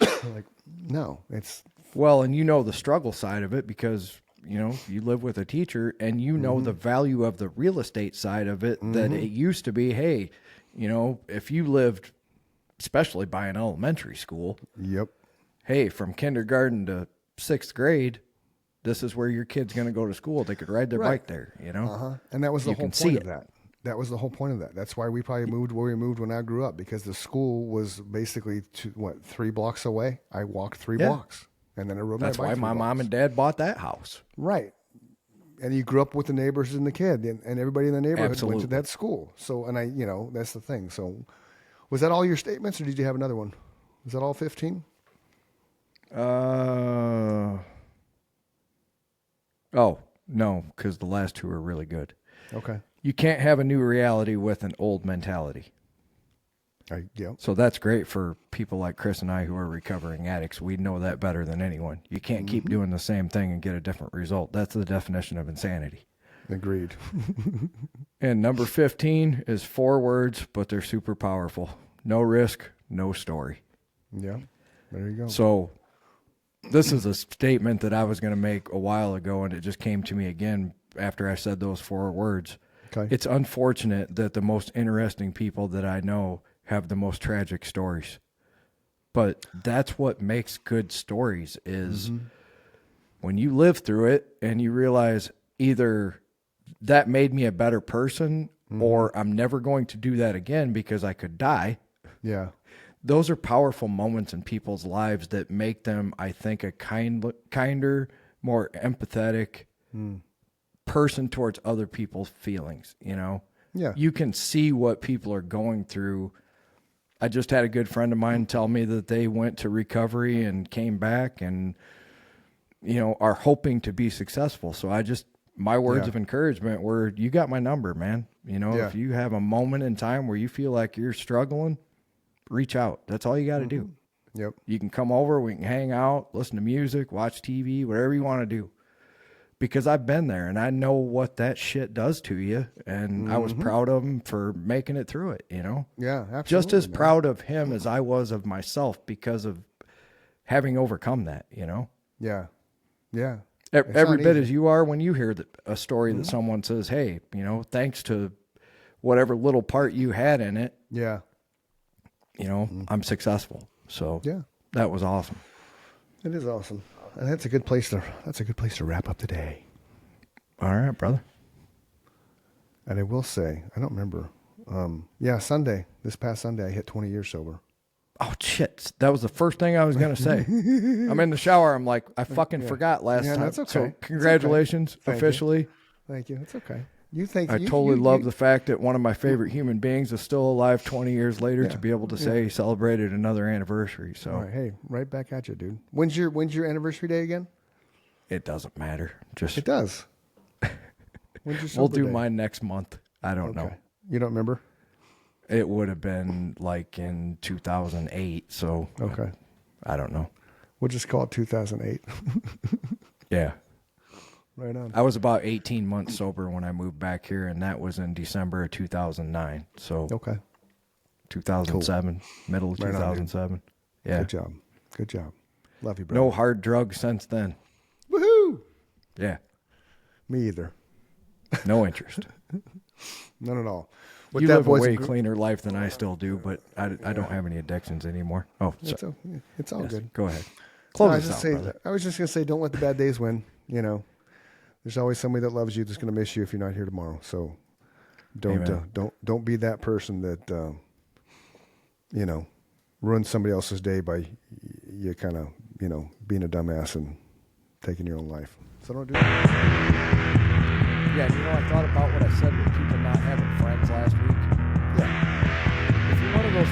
[SPEAKER 1] Like, no, it's
[SPEAKER 2] Well, and you know the struggle side of it because, you know, you live with a teacher and you know the value of the real estate side of it, that it used to be, hey, you know, if you lived, especially by an elementary school,
[SPEAKER 1] yep,
[SPEAKER 2] hey, from kindergarten to 6th grade, this is where your kid's going to go to school. They could ride their
[SPEAKER 1] Right.
[SPEAKER 2] bike there, you know?
[SPEAKER 1] and that was the
[SPEAKER 2] You
[SPEAKER 1] whole
[SPEAKER 2] can see
[SPEAKER 1] point of
[SPEAKER 2] it.
[SPEAKER 1] that. That was the whole point of that. That's why we probably moved where we moved when I grew up, because the school was basically 3 blocks away. I walked 3
[SPEAKER 2] Yeah.
[SPEAKER 1] blocks, and then I rode
[SPEAKER 2] That's
[SPEAKER 1] my bike
[SPEAKER 2] why
[SPEAKER 1] 3
[SPEAKER 2] my mom
[SPEAKER 1] blocks.
[SPEAKER 2] and dad bought that house.
[SPEAKER 1] Right. And you grew up with the neighbors and the kid, and everybody in the neighborhood went to
[SPEAKER 2] Absolutely.
[SPEAKER 1] that school. So, and you know, that's the thing. So, was that all your statements, or did you have another one? Was that all 15?
[SPEAKER 2] Oh, no, because the last 2 are really good.
[SPEAKER 1] Okay.
[SPEAKER 2] You can't have a new reality with an old mentality.
[SPEAKER 1] Yeah.
[SPEAKER 2] So that's great for people like Chris and I who are recovering addicts. We know that better than anyone. You can't keep doing the same thing and get a different result. That's the definition of insanity.
[SPEAKER 1] Agreed.
[SPEAKER 2] And number 15 is 4 words, but they're super powerful. No risk, no story.
[SPEAKER 1] Yeah. There you go.
[SPEAKER 2] So this is a statement that I was going to make a while ago, and it just came to me again after I said those 4 words.
[SPEAKER 1] Okay.
[SPEAKER 2] It's unfortunate that the most interesting people that I know have the most tragic stories. But that's what makes good stories is when you live through it and you realize either that made me a better person or I'm never going to do that again because I could die.
[SPEAKER 1] Yeah.
[SPEAKER 2] Those are powerful moments in people's lives that make them, I think, a kinder, more empathetic person towards other people's feelings, you know?
[SPEAKER 1] Yeah.
[SPEAKER 2] You can see what people are going through. I just had a good friend of mine tell me that they went to recovery and came back and, you know, are hoping to be successful. So my words
[SPEAKER 1] Yeah.
[SPEAKER 2] of encouragement were, you got my number, man. You know,
[SPEAKER 1] Yeah.
[SPEAKER 2] if you have a moment in time where you feel like you're struggling, reach out. That's all you got to do.
[SPEAKER 1] Yep.
[SPEAKER 2] You can come over, we can hang out, listen to music, watch TV, whatever you want to do. Because I've been there and I know what that shit does to you. And I was proud of him for making it through it, you know?
[SPEAKER 1] Yeah. Absolutely.
[SPEAKER 2] Just as
[SPEAKER 1] man.
[SPEAKER 2] proud of him as I was of myself because of having overcome that, you know?
[SPEAKER 1] Yeah. Yeah.
[SPEAKER 2] Every
[SPEAKER 1] not
[SPEAKER 2] bit
[SPEAKER 1] easy.
[SPEAKER 2] as you are when you hear a story that someone says, hey, you know, thanks to whatever little part you had in it,
[SPEAKER 1] Yeah.
[SPEAKER 2] you know, I'm successful. So
[SPEAKER 1] Yeah.
[SPEAKER 2] that was awesome.
[SPEAKER 1] It is awesome. And that's a good place to wrap up today.
[SPEAKER 2] All right, brother.
[SPEAKER 1] And I will say, I don't remember. This past Sunday, I hit 20 years sober.
[SPEAKER 2] Oh, shit. That was the first thing I was going to say. I'm in the shower. I'm like, I fucking forgot last
[SPEAKER 1] Yeah,
[SPEAKER 2] time.
[SPEAKER 1] that's okay.
[SPEAKER 2] So
[SPEAKER 1] It's
[SPEAKER 2] congratulations,
[SPEAKER 1] okay. Thank you.
[SPEAKER 2] officially.
[SPEAKER 1] Thank you. It's okay. You think
[SPEAKER 2] I totally love the fact that one of my favorite human beings is still alive 20 years later
[SPEAKER 1] Yeah.
[SPEAKER 2] to be able to say he celebrated another anniversary. So
[SPEAKER 1] All right, hey, right back at you, dude. When's your anniversary day again?
[SPEAKER 2] it doesn't matter. Just
[SPEAKER 1] It does. When's your
[SPEAKER 2] we'll
[SPEAKER 1] sober
[SPEAKER 2] do
[SPEAKER 1] day?
[SPEAKER 2] mine next month. I don't know.
[SPEAKER 1] You don't remember?
[SPEAKER 2] It would have been like in 2008. So
[SPEAKER 1] Okay.
[SPEAKER 2] I don't know.
[SPEAKER 1] We'll just call it 2008.
[SPEAKER 2] Yeah.
[SPEAKER 1] Right on.
[SPEAKER 2] I was about 18 months sober when I moved back here, and that was in December of 2009. So
[SPEAKER 1] Okay.
[SPEAKER 2] 2007, middle of
[SPEAKER 1] Right on, dude.
[SPEAKER 2] 2007. Yeah.
[SPEAKER 1] Good job. Good job. Love you, brother.
[SPEAKER 2] No hard drugs since then.
[SPEAKER 1] Woohoo!
[SPEAKER 2] Yeah.
[SPEAKER 1] Me either.
[SPEAKER 2] No interest.
[SPEAKER 1] None at all. With
[SPEAKER 2] You
[SPEAKER 1] that,
[SPEAKER 2] live a
[SPEAKER 1] boys
[SPEAKER 2] way
[SPEAKER 1] and gr-
[SPEAKER 2] cleaner life than I still do, but I don't have any addictions anymore. Oh, sorry.
[SPEAKER 1] It's all
[SPEAKER 2] Yes,
[SPEAKER 1] good.
[SPEAKER 2] Go ahead.
[SPEAKER 1] No,
[SPEAKER 2] Close this out, brother.
[SPEAKER 1] I was just going to say, don't let the bad days win. You know, there's always somebody that loves you that's going to miss you if you're not here tomorrow. So
[SPEAKER 2] Amen.
[SPEAKER 1] don't be that person that, ruins somebody else's day by you kind of, being a dumbass and taking your own life. So don't do that.
[SPEAKER 2] Yeah, I thought about what I said with people not having friends last week.
[SPEAKER 1] Yeah.
[SPEAKER 2] If you're one of those